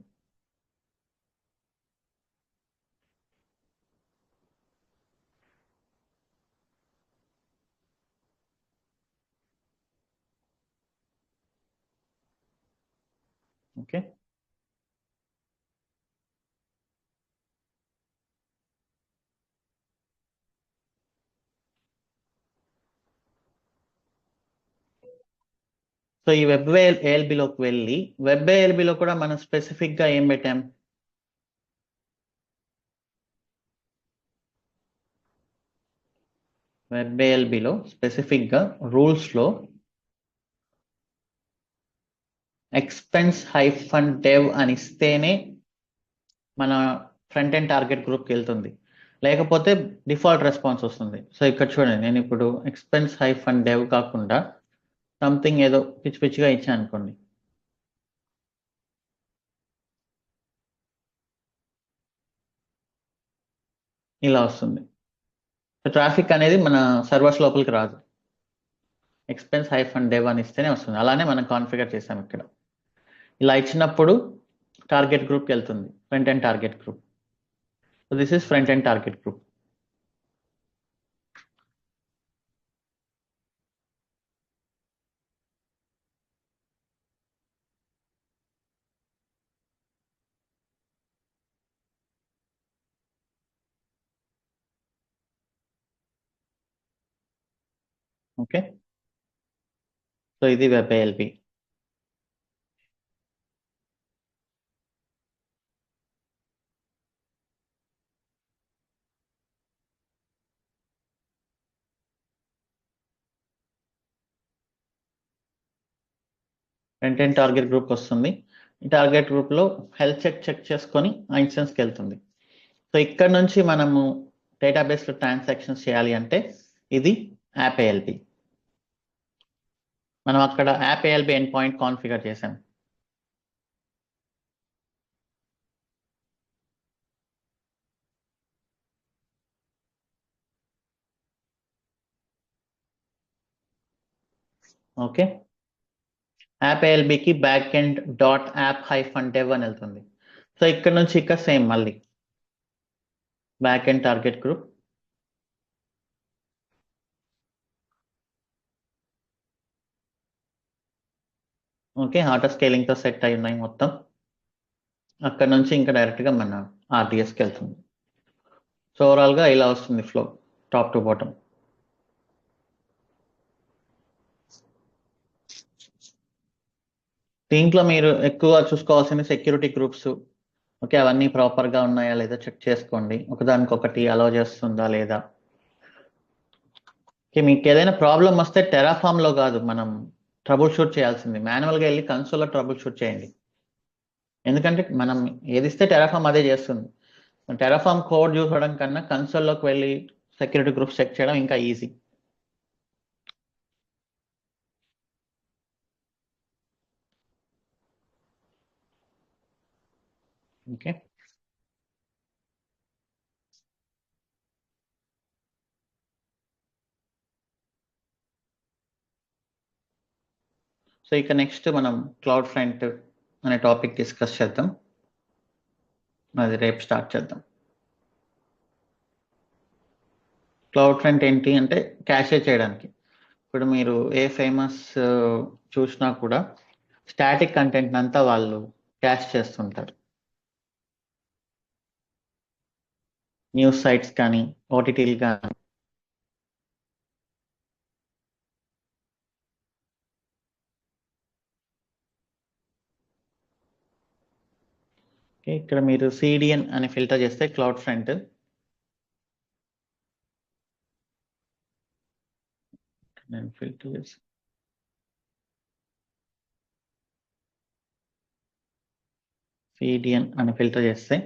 ఓకే, సో ఈ వెబ్ ALBలోకి వెళ్ళి వెబ్ ALBలో కూడా మనం స్పెసిఫిక్గా ఏం పెట్టాం? వెబ్ ALBలో స్పెసిఫిక్గా రూల్స్లో expense-dev అని ఇస్తేనే మన ఫ్రంట్ ఎండ్ టార్గెట్ గ్రూప్కి వెళ్తుంది, లేకపోతే డిఫాల్ట్ రెస్పాన్స్ వస్తుంది. సో ఇక్కడ చూడండి, నేను ఇప్పుడు expense-dev కాకుండా సంథింగ్ ఏదో పిచ్చి పిచ్చిగా ఇచ్చాను అనుకోండి, ఇలా వస్తుంది. ట్రాఫిక్ అనేది మన సర్వర్స్ లోపలికి రాదు, expense-dev అని ఇస్తేనే వస్తుంది. అలానే మనం కాన్ఫిగర్ చేసాం ఇక్కడ. ఇలా ఇచ్చినప్పుడు టార్గెట్ గ్రూప్కి వెళ్తుంది, front end target group. So this is front end target group. Okay, so ఇది WebALB. Front end target group వస్తుంది. ఈ టార్గెట్ గ్రూప్లో హెల్త్ చెక్ చేసుకొని ఆ ఇన్స్టెన్స్కి వెళ్తుంది. సో ఇక్కడ నుంచి మనము డేటాబేస్లో ట్రాన్సాక్షన్స్ చేయాలి అంటే ఇది AppALB. మనం అక్కడ AppALB ఎండ్ పాయింట్ కాన్ఫిగర్ చేసాం. ఓకే, AppALBకి backend.app-dev అని వెళ్తుంది. సో ఇక్కడ నుంచి ఇక్కడ సేమ్ మళ్ళీ back end target group, okay, auto స్కేలింగ్తో సెట్ అయి ఉన్నాయి మొత్తం. అక్కడ నుంచి ఇంకా డైరెక్ట్గా మన RDSకి వెళ్తుంది. సో ఓవరాల్గా ఇలా వస్తుంది ఫ్లో టాప్ టు బాటమ్. దీంట్లో మీరు ఎక్కువ చూసుకోవాల్సిన సెక్యూరిటీ గ్రూప్స్, ఓకే, అవన్నీ ప్రాపర్గా ఉన్నాయా లేదా చెక్ చేసుకోండి. ఒకదానికొకటి అలౌ చేస్తుందా లేదా. ఓకే, మీకు ఏదైనా ప్రాబ్లం వస్తే టెరాఫామ్లో కాదు మనం ట్రబుల్ షూట్ చేయాల్సింది, మాన్యువల్గా వెళ్ళి కన్సోల్లో ట్రబుల్ షూట్ చేయండి. ఎందుకంటే మనం ఏది ఇస్తే టెరాఫామ్ అదే చేస్తుంది. టెరాఫామ్ కోడ్ చూసడం కన్నా కన్సోల్లోకి వెళ్ళి సెక్యూరిటీ గ్రూప్స్ చెక్ చేయడం ఇంకా ఈజీ. ఓకే, సో ఇక నెక్స్ట్ మనం క్లౌడ్ ఫ్రంట్ అనే టాపిక్ డిస్కస్ చేద్దాం. అది రేపు స్టార్ట్ చేద్దాం. క్లౌడ్ ఫ్రంట్ ఏంటి అంటే క్యాషే చేయడానికి. ఇప్పుడు మీరు ఏ ఫేమస్ చూసినా కూడా స్టాటిక్ కంటెంట్ అంతా వాళ్ళు క్యాష్ చేస్తుంటారు. న్యూస్ సైట్స్ కానీ ఓటీటీలు కానీ. ఇక్కడ మీరు CDN అని ఫిల్టర్ చేస్తే క్లౌడ్ ఫ్రంట్, నేను ఫిల్టర్ చేసి CDN అని ఫిల్టర్ చేస్తే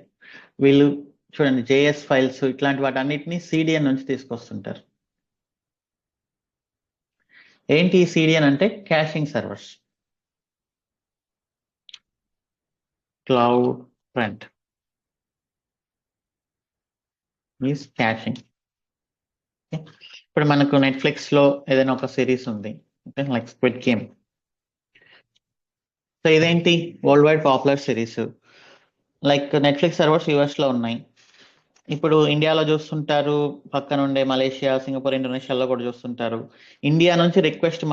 వీళ్ళు చూడండి JS ఫైల్స్ ఇట్లాంటి వాటన్నిటిని CDN నుంచి తీసుకొస్తుంటారు. ఏంటి CDN అంటే cashing servers. Cloud front means cashing. ఇప్పుడు మనకు నెట్ఫ్లిక్స్లో ఏదైనా ఒక సిరీస్ ఉంది, లైక్ స్క్విడ్ గేమ్. సో ఇదేంటి world wide popular series. Like Netflix servers యూఎస్లో ఉన్నాయి. ఇప్పుడు ఇండియాలో చూస్తుంటారు, పక్కన ఉండే మలేషియా, సింగపూర్, ఇండోనేషియాలో కూడా చూస్తుంటారు. ఇండియా నుంచి రిక్వెస్ట్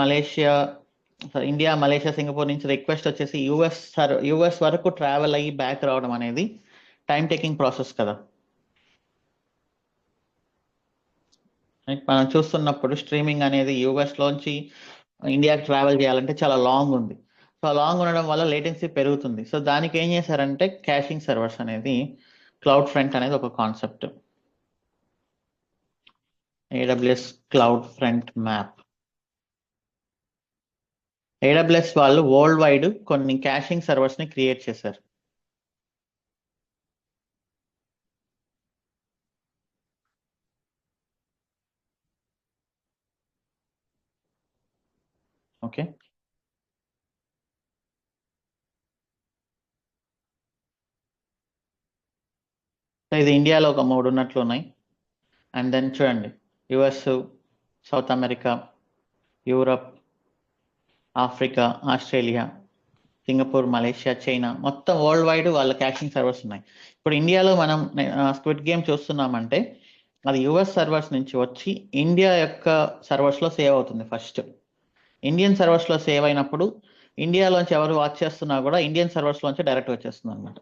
ఇండియా, మలేషియా, సింగపూర్ నుంచి రిక్వెస్ట్ వచ్చేసి యూఎస్ వరకు ట్రావెల్ అయ్యి బ్యాక్ రావడం అనేది టైం టేకింగ్ ప్రాసెస్ కదా. మనం చూస్తున్నప్పుడు స్ట్రీమింగ్ అనేది యూఎస్లోంచి ఇండియాకి ట్రావెల్ చేయాలంటే చాలా లాంగ్ ఉంది. సో లాంగ్ ఉండడం వల్ల లేటెన్సీ పెరుగుతుంది. సో దానికి ఏం చేశారంటే క్యాషింగ్ సర్వర్స్ అనేది, క్లౌడ్ ఫ్రంట్ అనేది ఒక concept. AWS cloud front map. AWS వాళ్ళు వరల్డ్ వైడ్ కొన్ని క్యాషింగ్ సర్వర్స్ ని క్రియేట్ చేశారు. ఓకే, సో ఇది ఇండియాలో ఒక 3 ఉన్నట్లు ఉన్నాయి. అండ్ దెన్ చూడండి, US, south America, Europe, Africa, Australia, Singapore, Malaysia, China, మొత్తం వరల్డ్ వైడ్ వాళ్ళ క్యాషింగ్ సర్వర్స్ ఉన్నాయి. ఇప్పుడు ఇండియాలో మనం స్క్విడ్ గేమ్ చూస్తున్నామంటే అది యుఎస్ సర్వర్స్ నుంచి వచ్చి ఇండియా యొక్క సర్వర్స్లో సేవ్ అవుతుంది. ఫస్ట్ ఇండియన్ సర్వర్స్లో సేవ్ అయినప్పుడు ఇండియాలోంచి ఎవరు వాచ్ చేస్తున్నా కూడా ఇండియన్ సర్వర్స్లోంచి డైరెక్ట్ వచ్చేస్తుంది అనమాట.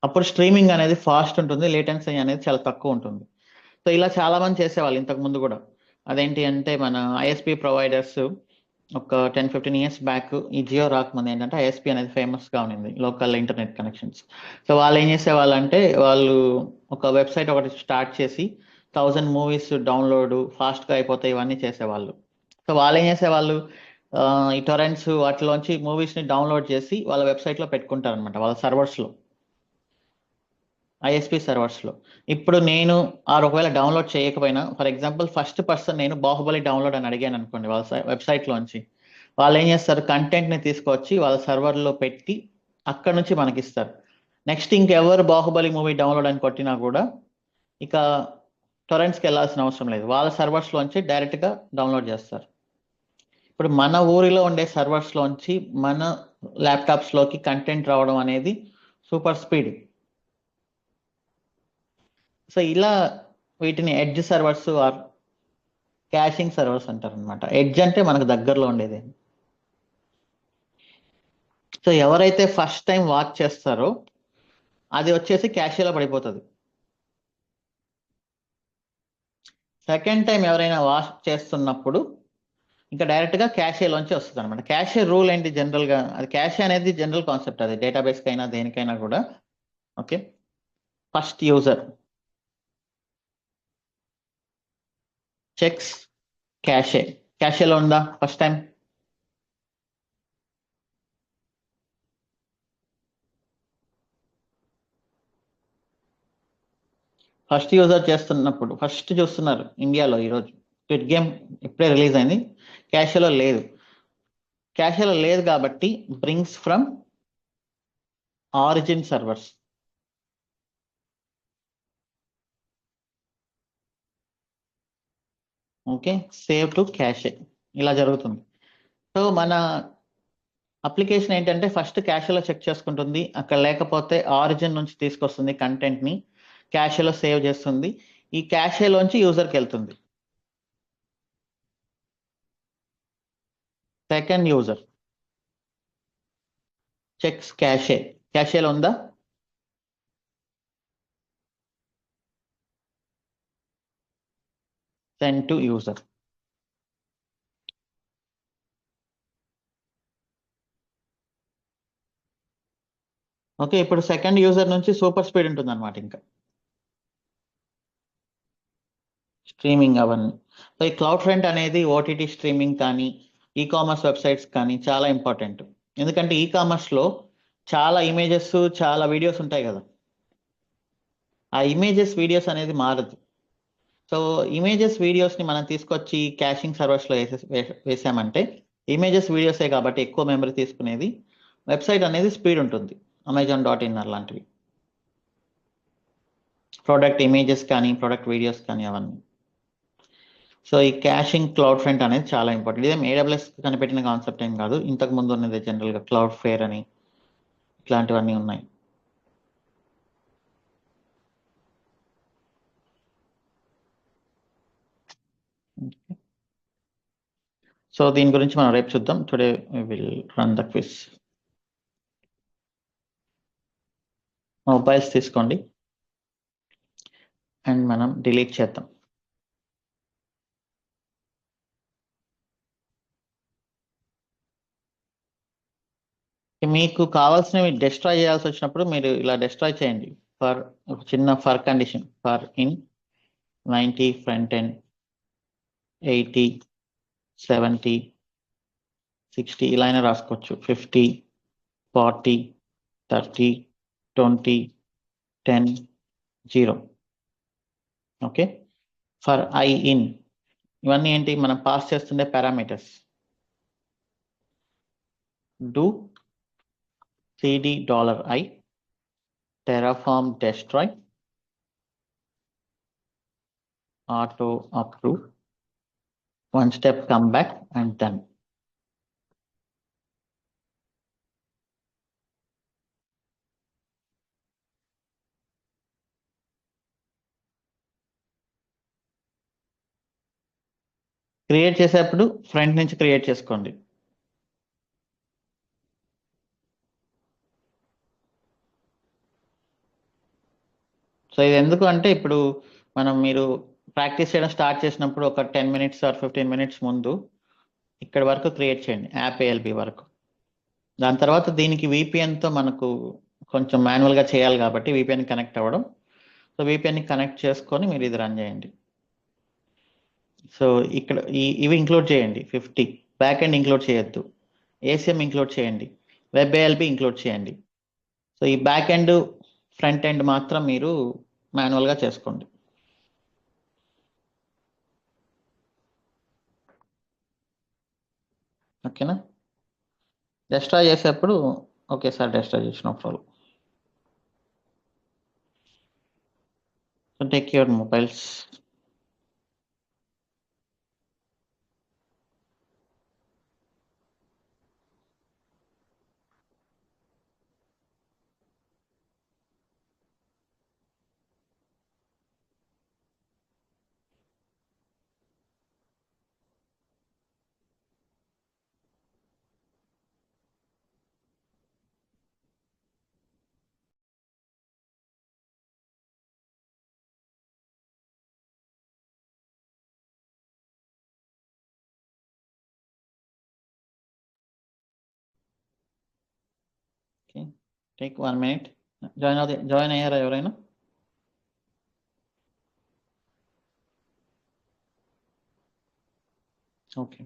అప్పుడు స్ట్రీమింగ్ అనేది ఫాస్ట్ ఉంటుంది, లేటెన్సీ అనేది చాలా తక్కువ ఉంటుంది. సో ఇలా చాలా మంది చేసేవాళ్ళు ఇంతకు ముందు కూడా. అదేంటి అంటే మన ఐఎస్పి ప్రొవైడర్స్ ఒక 10-15 ఇయర్స్ బ్యాక్ ఈ జియో రాకముందు ఏంటంటే ఐఎస్పి అనేది ఫేమస్గా ఉంది, లోకల్ ఇంటర్నెట్ కనెక్షన్స్. సో వాళ్ళు ఏం చేసేవాళ్ళంటే వాళ్ళు ఒక వెబ్సైట్ ఒకటి స్టార్ట్ చేసి 1000 మూవీస్ డౌన్లోడ్ ఫాస్ట్గా అయిపోతాయి, ఇవన్నీ చేసేవాళ్ళు. సో వాళ్ళు ఏం చేసేవాళ్ళు, ఈ టొరెంట్స్ వాటిలోంచి మూవీస్ని డౌన్లోడ్ చేసి వాళ్ళ వెబ్సైట్లో పెట్టుకుంటారు అనమాట, వాళ్ళ సర్వర్స్లో, ఐఎస్పి సర్వర్స్లో. ఇప్పుడు నేను ఒకవేళ డౌన్లోడ్ చేయకపోయినా, ఫర్ ఎగ్జాంపుల్ ఫస్ట్ పర్సన్ నేను బాహుబలి డౌన్లోడ్ అని అడిగాను అనుకోండి వాళ్ళ వెబ్సైట్లోంచి, వాళ్ళు ఏం చేస్తారు, కంటెంట్ని తీసుకొచ్చి వాళ్ళ సర్వర్లో పెట్టి అక్కడ నుంచి మనకి ఇస్తారు. నెక్స్ట్ ఇంకెవరు బాహుబలి మూవీ డౌన్లోడ్ అని కొట్టినా కూడా ఇక టొరెంట్స్కి వెళ్ళాల్సిన అవసరం లేదు, వాళ్ళ సర్వర్స్లోంచి డైరెక్ట్గా డౌన్లోడ్ చేస్తారు. ఇప్పుడు మన ఊరిలో ఉండే సర్వర్స్లోంచి మన ల్యాప్టాప్స్లోకి కంటెంట్ రావడం అనేది సూపర్ స్పీడ్. సో ఇలా వీటిని edge servers or caching servers అంటారు అనమాట. ఎడ్జ్ అంటే మనకు దగ్గరలో ఉండేది. సో ఎవరైతే ఫస్ట్ టైం వాచ్ చేస్తారో అది వచ్చేసి క్యాషేలో పడిపోతుంది. సెకండ్ టైం ఎవరైనా వాచ్ చేస్తున్నప్పుడు ఇంకా డైరెక్ట్గా క్యాషేలోంచి వస్తుంది అనమాట. క్యాషే రూల్ ఏంటి జనరల్గా, అది క్యాషే అనేది జనరల్ కాన్సెప్ట్, అది డేటాబేస్కి అయినా దేనికైనా కూడా. Okay, first user checks cache. క్యాషేలో ఉందా ఫస్ట్ టైం? ఫస్ట్ యూజర్ చేస్తున్నప్పుడు ఫస్ట్ చూస్తున్నారు ఇండియాలో ఈరోజు స్క్విడ్ గేమ్ ఇప్పుడే రిలీజ్ అయింది, క్యాషేలో లేదు. క్యాషేలో లేదు కాబట్టి brings from origin servers. Okay, save to cache, ఇలా జరుగుతుంది. సో మన అప్లికేషన్ ఏంటంటే ఫస్ట్ క్యాషేలో చెక్ చేసుకుంటుంది, అక్కడ లేకపోతే ఆరిజిన్ నుంచి తీసుకొస్తుంది కంటెంట్ని, క్యాషేలో సేవ్ చేస్తుంది, ఈ క్యాషేలోంచి యూజర్కి వెళ్తుంది. సెకండ్ యూజర్ చెక్స్ క్యాషే, క్యాషేలో ఉందా? Send to user. ఓకే, ఇప్పుడు సెకండ్ యూజర్ నుంచి సూపర్ స్పీడ్ ఉంటుంది అనమాట ఇంకా స్ట్రీమింగ్ అవన్నీ. సో ఈ క్లౌడ్ ఫ్రంట్ అనేది ఓటీటీ స్ట్రీమింగ్ కానీ ఈ కామర్స్ వెబ్సైట్స్ కానీ చాలా ఇంపార్టెంట్. ఎందుకంటే ఈ కామర్స్లో చాలా ఇమేజెస్ చాలా వీడియోస్ ఉంటాయి కదా, ఆ ఇమేజెస్ వీడియోస్ అనేది మారదు. సో ఇమేజెస్ వీడియోస్ని మనం తీసుకొచ్చి క్యాషింగ్ సర్వర్స్లో వేసామంటే ఇమేజెస్ వీడియోసే కాబట్టి ఎక్కువ మెమరీ తీసుకునేది, వెబ్సైట్ అనేది స్పీడ్ ఉంటుంది. Amazon.in అలాంటివి ప్రోడక్ట్ ఇమేజెస్ కానీ ప్రోడక్ట్ వీడియోస్ కానీ అవన్నీ. సో ఈ క్యాషింగ్ క్లౌడ్ ఫ్రంట్ అనేది చాలా ఇంపార్టెంట్. ఇదేం AWS కనిపెట్టిన కాన్సెప్ట్ ఏం కాదు, ఇంతకు ముందు ఉన్నది జనరల్గా క్లౌడ్ ఫేర్ అని ఇట్లాంటివన్నీ ఉన్నాయి. సో దీని గురించి మనం రేపు చూద్దాం. Today we will run the quiz. Mobiles తీసుకోండి అండ్ మనం డిలీట్ చేద్దాం. మీకు కావాల్సినవి డిస్ట్రాయ్ చేయాల్సి వచ్చినప్పుడు మీరు ఇలా డిస్ట్రాయ్ చేయండి. ఫర్ ఒక చిన్న for condition, for in 90 front end 80 70 60 ఇలా అయినా రాసుకోవచ్చు. 50, 40, 30, 20, 10, 0. ఓకే. ఫర్ ఐ ఇన్ ఇవన్నీ ఏంటి మనం పాస్ చేస్తుండే parameters. Do $i terraform destroy auto approve one step come back and done. Create చేసేటప్పుడు ఫ్రంట్ నుంచి క్రియేట్ చేసుకోండి. సో ఇది ఎందుకు అంటే ఇప్పుడు మీరు ప్రాక్టీస్ చేయడం స్టార్ట్ చేసినప్పుడు ఒక 10 minutes ఆర్ 15 minutes ముందు ఇక్కడ వరకు క్రియేట్ చేయండి, యాప్ ALB వరకు. దాని తర్వాత దీనికి VPNతో మనకు కొంచెం మాన్యువల్గా చేయాలి కాబట్టి VPN కనెక్ట్ అవ్వడం. సో VPN కనెక్ట్ చేసుకొని మీరు ఇది రన్ చేయండి. సో ఇక్కడ ఇవి ఇంక్లూడ్ చేయండి. 50 బ్యాక్ ఎండ్ ఇంక్లూడ్ చేయొద్దు, ACM ఇంక్లూడ్ చేయండి, వెబ్ ALB ఇంక్లూడ్ చేయండి. సో ఈ బ్యాక్ ఎండ్ ఫ్రంట్ ఎండ్ మాత్రం మీరు మాన్యువల్గా చేసుకోండి. ఓకేనా. డెస్ట్రాయ్ చేసేటప్పుడు ఒకేసారి డెస్ట్రాయ్ చేసిన problem. So take your mobiles. Okay, take 1 minute. Join అయ్యారా ఎవరైనా? Okay.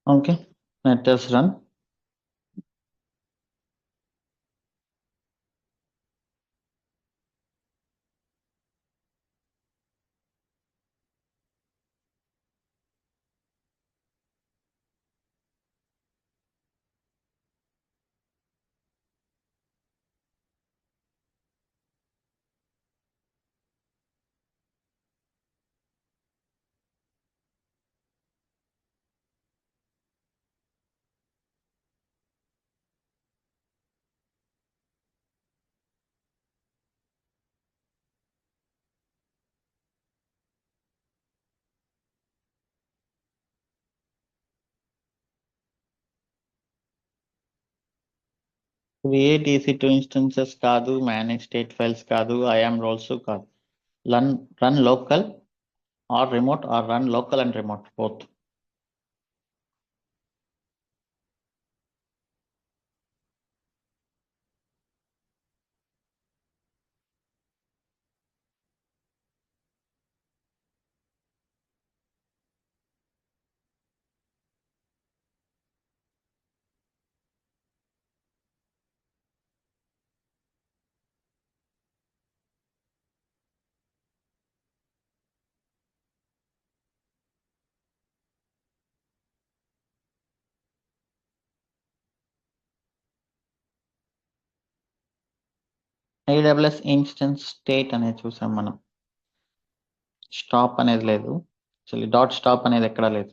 Okay, let us run. Create EC2 instances కాదు, మేనేజ్ స్టేట్ ఫైల్స్ కాదు, IAM రోల్స్ కాదు. Run local or remote or run local and remote both. AWS instance state అనేది చూసాం మనం. Stop అనేది లేదు, యాక్చువల్లీ డాట్ స్టాప్ అనేది ఎక్కడా లేదు.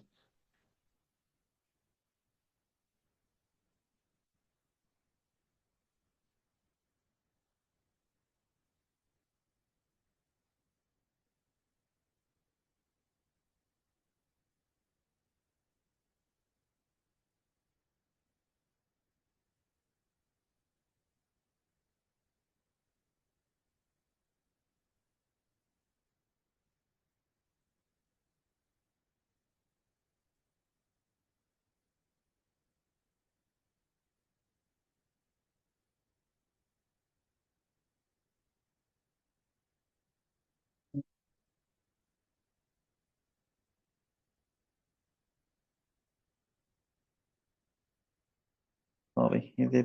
సారీ, ఇది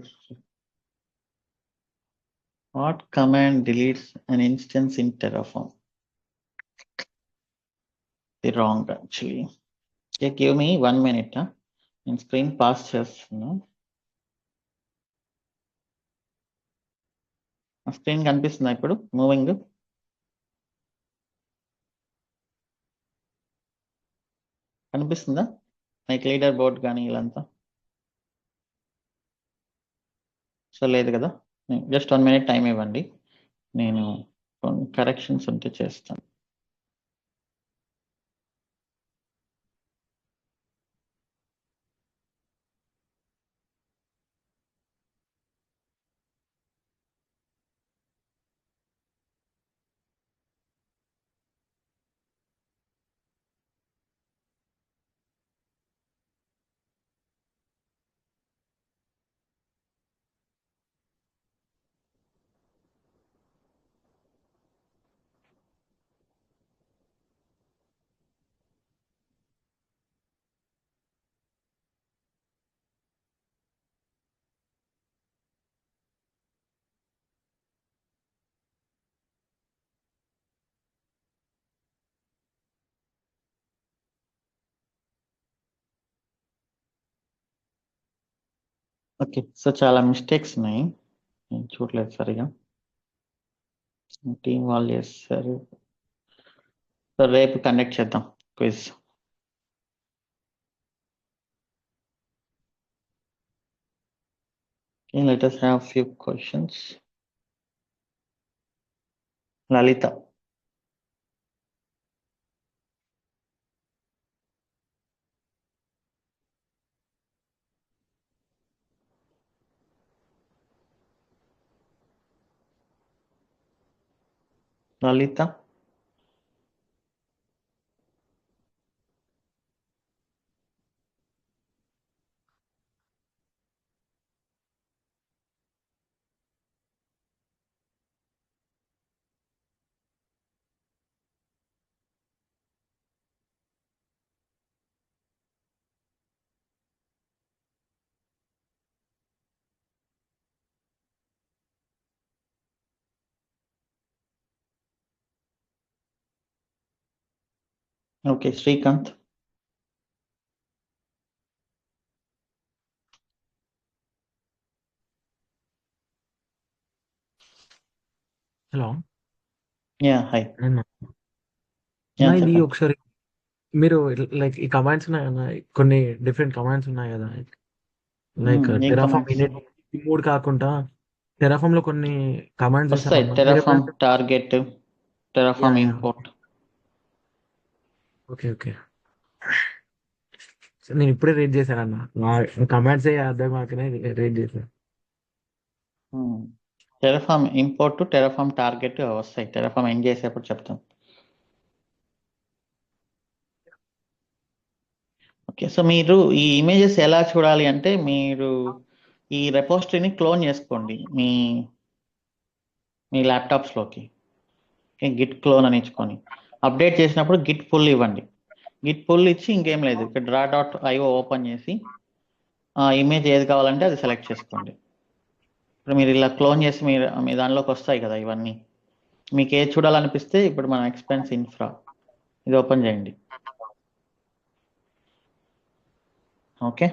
what command deletes an instance in Terraform? ఇది wrong actually. Give me 1 minute. నేను స్క్రీన్ పాస్ చేస్తున్నా. స్క్రీన్ కనిపిస్తుందా ఇప్పుడు మూవింగ్? కనిపిస్తుందా లైక్ లీడర్ బోర్డ్ కానీ ఇలాంతా? సో లేదు కదా, జస్ట్ 1 minute టైం ఇవ్వండి, నేను కొన్ని కరెక్షన్స్ ఉంటే చేస్తాను. ఓకే, సో చాలా మిస్టేక్స్ ఉన్నాయి, నేను చూడలేదు సరిగా. టీం వాళ్ళు చేస్తారు. సో రేపు కండక్ట్ చేద్దాం quiz. Okay, let us have few questions. Lalita. Lalita. Okay, Srikanth. Hello Yeah, hi. అన్న Yeah, ఇది చెప్పండి. ఒకసారి మీరు లైక్ ఈ కమాండ్స్ ఉన్నాయి కదా, కొన్ని డిఫరెంట్ కమాండ్స్ ఉన్నాయి కదా, లైక్ ఏం టెరాఫామ్ కమాండ్స్ ఇనిట్ ఈ మూడు కాకుండా టెరాఫామ్ లో కొన్ని కమాండ్స్ వస్తాయి? చేశారన్న మీరు టెరాఫామ్ ఎప్పుడైనా? Target, yeah Terraform yeah import. Okay okay. నేను ఇప్పుడే రీడ్ చేశానన్న, కమాండ్స్ అర్థం కాకనే రీడ్ చేశాను. టెరాఫామ్ ఇంపోర్ట్, టెరాఫామ్ టార్గెట్ వస్తాయి, టెరాఫామ్ ఎండ్ చేసేప్పుడు చెప్తాం. ఓకే, సో మీరు ఈ ఇమేజెస్ ఎలా చూడాలి అంటే, మీరు ఈ రెపోజిటరీని క్లోన్ చేసుకోండి మీ ల్యాప్టాప్స్లోకి. గిట్ క్లోన్ అని ఇచ్చుకొని అప్డేట్ చేసినప్పుడు గిట్ పుల్ ఇవ్వండి. గిట్ పుల్ ఇచ్చి ఇంకేం లేదు, ఇక్కడ డ్రా.io ఓపెన్ చేసి ఆ ఇమేజ్ ఏది కావాలంటే అది సెలెక్ట్ చేసుకోండి. ఇప్పుడు మీరు ఇలా క్లోన్ చేసి మీ దానిలోకి వస్తాయి కదా ఇవన్నీ. మీకు ఏది చూడాలనిపిస్తే ఇప్పుడు మన ఎక్స్పెన్స్ ఇన్ఫ్రా ఇది ఓపెన్ చేయండి. ఓకే,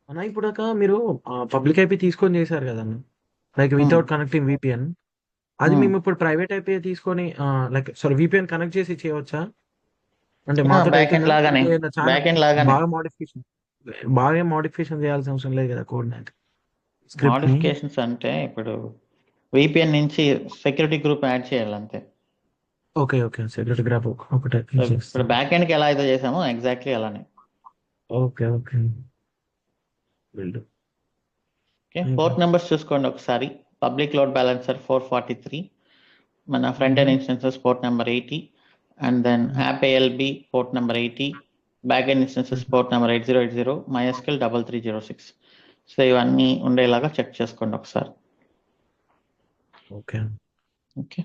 అన్న ఇప్పుడు మీరు పబ్లిక్ ఐపీ తీసుకొని చేశారు కదన్న, లైక్ వితౌట్ కనెక్టింగ్ విపిఎన్. అది ఉమ్. మేము ఇప్పుడు ప్రైవేట్ ఐపీ తీసుకొని లైక్ సారీ విపిఎన్ కనెక్ట్ చేసి చేయవచ్చా? అంటే మాతో బ్యాక్ ఎండ్ అవుతుందా? లాగానే, అంటే చాలా బ్యాక్ ఎండ్ లాగానే. బాగా మోడిఫికేషన్ బాగా మోడిఫికేషన్ చేయాల్సిన అవసరం లేదు కదా కోడ్ స్క్రిప్ట్ ని. మోడిఫికేషన్స్ అంటే ఇప్పుడు విపిఎన్ నుంచి సెక్యూరిటీ గ్రూప్ యాడ్ చేయాలి అంతే. ఓకే ఓకే సెక్యూరిటీ గ్రాఫ్ ఒకటే సో ఇప్పుడు చేస్తాం. బ్యాక్ ఎండ్కి ఎలా అయితే చేసామో ఎగ్జాక్ట్లీ అలానే. ఓకే ఓకే వెళ్ళు. ఓకే, ఇంకా పోర్ట్ నెంబర్స్ చూసుకోండి ఒకసారి. పబ్లిక్ లోడ్ బ్యాలెన్సర్ 443, మన front end instances port number 80, and then app ALB port number 80, back end instances port number 8080, MySQL 3306. So ఇవన్నీ ఉండేలాగా చెక్ చేసుకోండి ఒకసారి. Okay okay.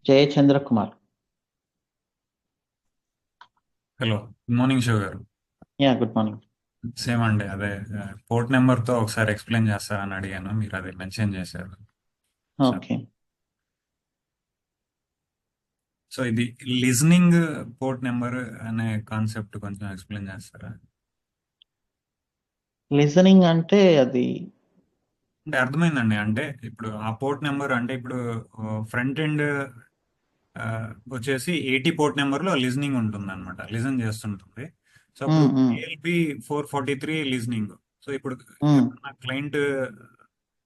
Jayachandra Kumar. Hello, good morning Shiva గారు. Yeah, good morning. సేమ్ అండి, అదే port నెంబర్తో ఒకసారి ఎక్స్ప్లెయిన్ చేస్తారని అడిగాను, మీరు అది మెన్షన్ చేశారు. ఓకే. సో ఇది లిజనింగ్ పోర్ట్ నెంబర్ అనే కాన్సెప్ట్ కొంచెం ఎక్స్ప్లెయిన్ చేస్తారా? లిజనింగ్ అంటే అది అంటే అర్థమైందండి, అంటే ఇప్పుడు ఆ పోర్ట్ నెంబర్ అంటే ఇప్పుడు ఫ్రంట్ ఎండ్ వచ్చేసి 80 పోర్ట్ నెంబర్లో లిజనింగ్ ఉంటుంది అనమాట, లిజన్ చేస్తుంటుంది. సో అప్పుడు ఏఎల్బి 443 లిజనింగ్. సో ఇప్పుడు క్లయింట్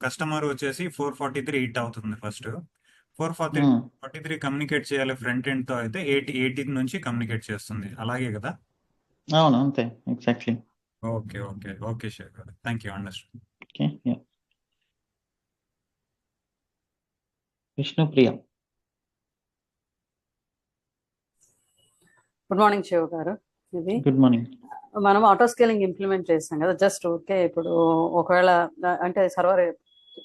కస్టమర్ వచ్చేసి 443 హిట్ అవుతుంది ఫస్ట్. 443 కమ్యూనికేట్ చేయాలి ఫ్రంట్ ఎండ్ తో అయితే 80 నుంచి కమ్యూనికేట్ చేస్తుంది, అలాగే కదా? అవును, అంతే, exactly. Okay okay okay sure, thank you, understand. Okay. Yeah. Vishnupriya. Good morning Shiva గారు. ఇది గుడ్ మార్నింగ్. మనం ఆటో స్కేలింగ్ ఇంప్లిమెంట్ చేస్తాం కదా, జస్ట్ ఓకే. ఇప్పుడు ఒకవేళ అంటే సర్వర్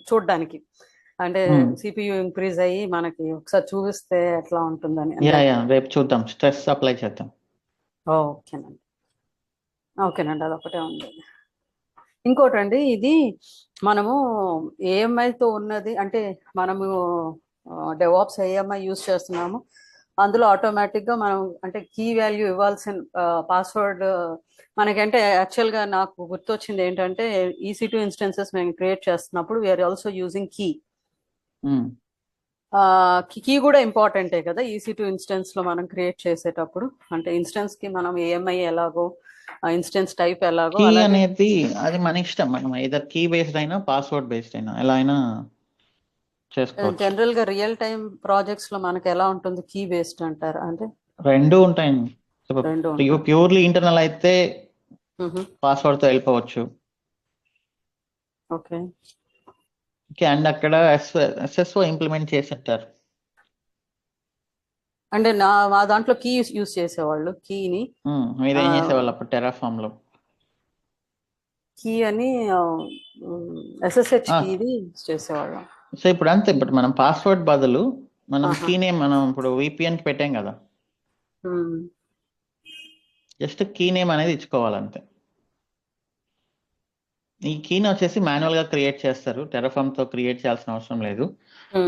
చూడడానికి అంటే సిపియు ఇంక్రీజ్ అయ్యి మనకి ఒకసారి చూపిస్తే ఎట్లా ఉంటుందని. యా యా, రేపు చూద్దాం, స్ట్రెస్ అప్లై చేద్దాం. ఓకేనండి, ఓకేనండి, అదొకటే ఉంది. ఇంకోటి అండి, ఇది మనము ఏఎంఐతో ఉన్నది అంటే మనము డెవాప్స్ ఏఎంఐ యూజ్ చేస్తున్నాము. అందులో ఆటోమేటిక్గా మనం అంటే కీ వాల్యూ ఇవ్వాల్సిన పాస్వర్డ్ మనకంటే యాక్చువల్గా నాకు గుర్తొచ్చింది ఏంటంటే EC2 ఇన్స్టెన్సెస్ మేము క్రియేట్ చేస్తున్నప్పుడు we're also using key. Key కూడా ఇంపార్టెంటే కదా EC2 ఇన్స్టెన్స్ లో మనం క్రియేట్ చేసేటప్పుడు. అంటే ఇన్స్టెన్స్ కి మనం ఏఎంఐ ఎలాగో ఇన్స్టెన్స్ టైప్ ఎలాగో కీ అలాగే అనేది అది మన ఇష్టం, మనం ఏదర్ కీ బేస్డ్ అయినా పాస్వర్డ్ బేస్డ్ అయినా ఎలా అయినా చేసుకోవచ్చు. జనరల్ గా రియల్ టైమ్ ప్రాజెక్ట్స్ లో మనకి ఎలా ఉంటుంది, కీ బేస్డ్ అంటారు అంటే? రెండు ఉంటాయి. రెండు ఉంటాయి. ప్యూర్లీ ఇంటర్నల్ అయితే పాస్వర్డ్ తో వెళ్ళిపోవచ్చు. ఓకే అండ్ అక్కడ SSO ఇంప్లిమెంట్ చేసి ఉంటారు. అంటే మా దాంట్లో కీ యూస్ చేసేవాళ్ళు, కీని మీరు ఏం చేసేవాళ్ళు అప్పుడు టెరాఫామ్ లో? కీ అని SSH కీని చేసేవాళ్ళం. సో ఇప్పుడు అంతే, ఇప్పుడు మనం పాస్వర్డ్ బదులు మనం కీ నేమ్ మనం ఇప్పుడు VPN కి పెట్టాం కదా, జస్ట్ కీ నేమ్ అనేది ఇచ్చుకోవాలంతే. ఈ కీని వచ్చేసి మాన్యువల్ గా క్రియేట్ చేస్తారు, టెరాఫామ్ తో క్రియేట్ చేయాల్సిన అవసరం లేదు.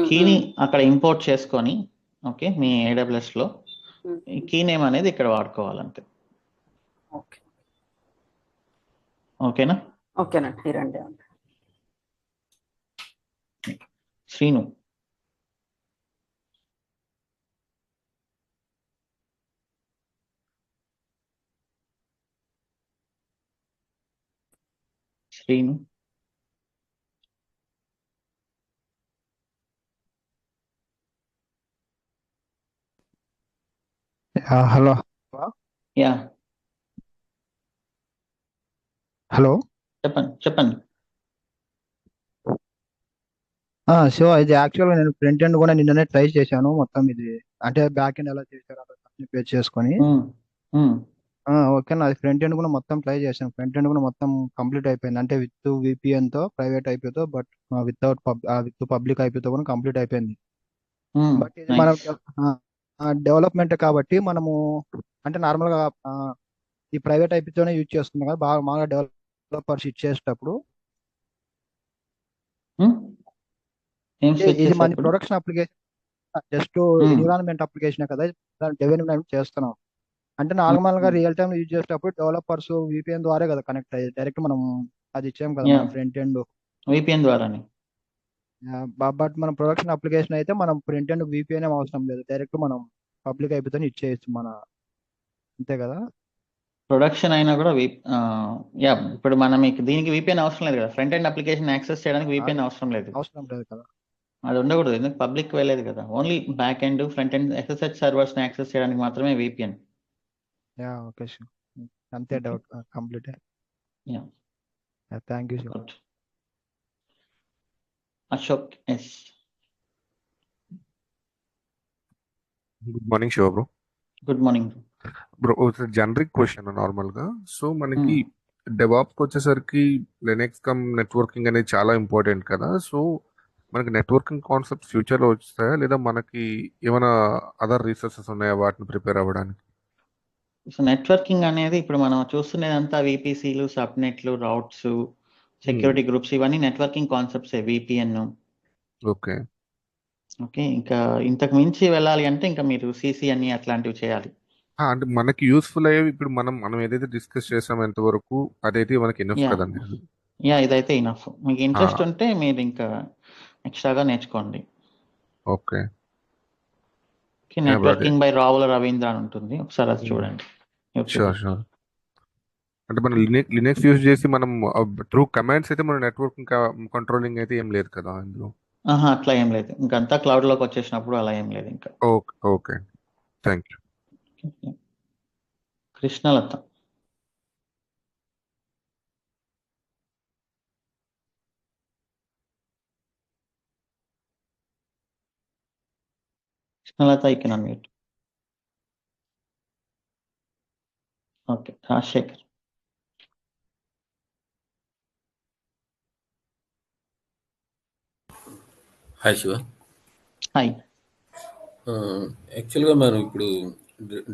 కీని అక్కడ ఇంపోర్ట్ చేసుకొని ఓకే మీ AWS లో ఈ కీ నేమ్ అనేది ఇక్కడ వాడుకోవాలంతే. ఓకేనా? ఓకేనండి, ఈ రెండే అండి. Srinu. Srinu. Hello. Yeah, hello, చెప్పండి. సో ఇది యాక్చువల్గా నేను ఫ్రంట్ ఎండ్ కూడా నిన్ననే ట్రై చేశాను మొత్తం. ఇది అంటే బ్యాక్ ఎండ్ ఎలా చేశారో పేజ్ చేసుకొని ఓకే. నాది ఫ్రంట్ ఎండ్ కూడా మొత్తం ట్రై చేశాను. ఫ్రంట్ ఎండ్ కూడా మొత్తం కంప్లీట్ అయిపోయింది, అంటే విత్ VPN తో ప్రైవేట్ ఐపీతో, బట్ విత్ పబ్లిక్ ఐపీతో కూడా కంప్లీట్ అయిపోయింది. బట్ ఇది మనం డెవలప్మెంట్ కాబట్టి మనము అంటే నార్మల్గా ఈ ప్రైవేట్ ఐపీతోనే యూజ్ చేస్తున్నాం కదా, బాగా డెవలపర్స్ ఇచ్చేటప్పుడు ఇది మన production application just environment application కదా, డెవలప్మెంట్ చేస్తున్నాం. అంటే నార్మల్ గా రియల్ టైమ్ యూజ్ చేసేటప్పుడు డెవలపర్స్ VPN ద్వారా కదా కనెక్ట్ అయ్యేది, డైరెక్ట్ మనం అది ఇచ్చాం కదా యా మన ఫ్రంట్ ఎండ్. విపిఎన్ ద్వారానే. బట్ మన ప్రొడక్షన్ అప్లికేషన్ అయితే మనం ఫ్రంట్ ఎండ్ VPN ఏం అవసరం లేదు, డైరెక్ట్ మనం పబ్లిక్ అయిపోతే ఇచ్చేయచ్చు మన, అంతే కదా. ప్రొడక్షన్ అయినా కూడా యా ఇప్పుడు మనం దీనికి విపిఎన్ అవసరం లేదు కదా, ఫ్రంట్ ఎండ్ అప్లికేషన్ యాక్సెస్ చేయడానికి విపిఎన్ అవసరం లేదు. అవసరం లేదు కదా. అది ఉండకూడదు, ఎందుకు పబ్లిక్ వెళ్ళలేదు కదా, only back end front end SSH servers ని యాక్సెస్ చేయడానికి మాత్రమే విపిఎన్. యా ఓకే షూర్, అంతే doubt complete. Yeah thank you sure. Good. Ashok S. Good morning Shiva bro. Good morning. Bro generic question నార్మల్గా. సో మనకి డెవాప్కి వచ్చేసరికి లినక్స్ కమ్ నెట్వర్కింగ్ అనేది చాలా ఇంపార్టెంట్ కదా. సో మనకి నెట్వర్కింగ్ కాన్సెప్ట్ ఫ్యూచర్లో వస్తాయా, లేదా మనకి ఏమైనా అదర్ రీసోర్సెస్ ఉన్నాయా వాటిని ప్రిపేర్ అవ్వడానికి? సో నెట్వర్కింగ్ అనేది ఇప్పుడు మనం చూస్తున్నదంతా VPCలు, సబ్నెట్లు, రౌట్స్, సెక్యూరిటీ గ్రూప్స్, ఇవన్నీ networking concepts. VPN. Okay okay, ఇంకా ఇంతకు మించి వెళ్ళాలి అంటే ఇంకా మీరు CCNE అట్లాంటివి చేయాలి. అంటే మనకి యూస్ఫుల్ అయ్యేవి ఇప్పుడు మనం ఏదైతే డిస్కస్ చేసామో ఎంతవరకు అదైతే మనకి ఎనఫ్ యా కదండి. యా ఇదైతే ఇనఫ్. మీకు ఇంట్రెస్ట్ ఉంటే మీరు ఇంకా ఎక్స్ట్రాగా నేర్చుకోండి. Okay networking by Ravula Ravindra అని ఉంటుంది, ఒకసారి అది చూడండి. Sure sure. అంటే మనం లినక్స్ యూజ్ చేసి మనం త్రూ కమాండ్స్ అయితే మన నెట్వర్కింగ్ కంట్రోలింగ్ అయితే ఏం లేదు కదా ఇందులో? అట్లా ఏం లేదు, ఇంకంతా క్లౌడ్లోకి వచ్చేసినప్పుడు అలా ఏం లేదు ఇంకా. Okay okay thank you. Krishnalatha. Krishnalatha you can unmute. Okay, Rajasekhar. Hi Shiva. Hi. యాక్చువల్గా మనం ఇప్పుడు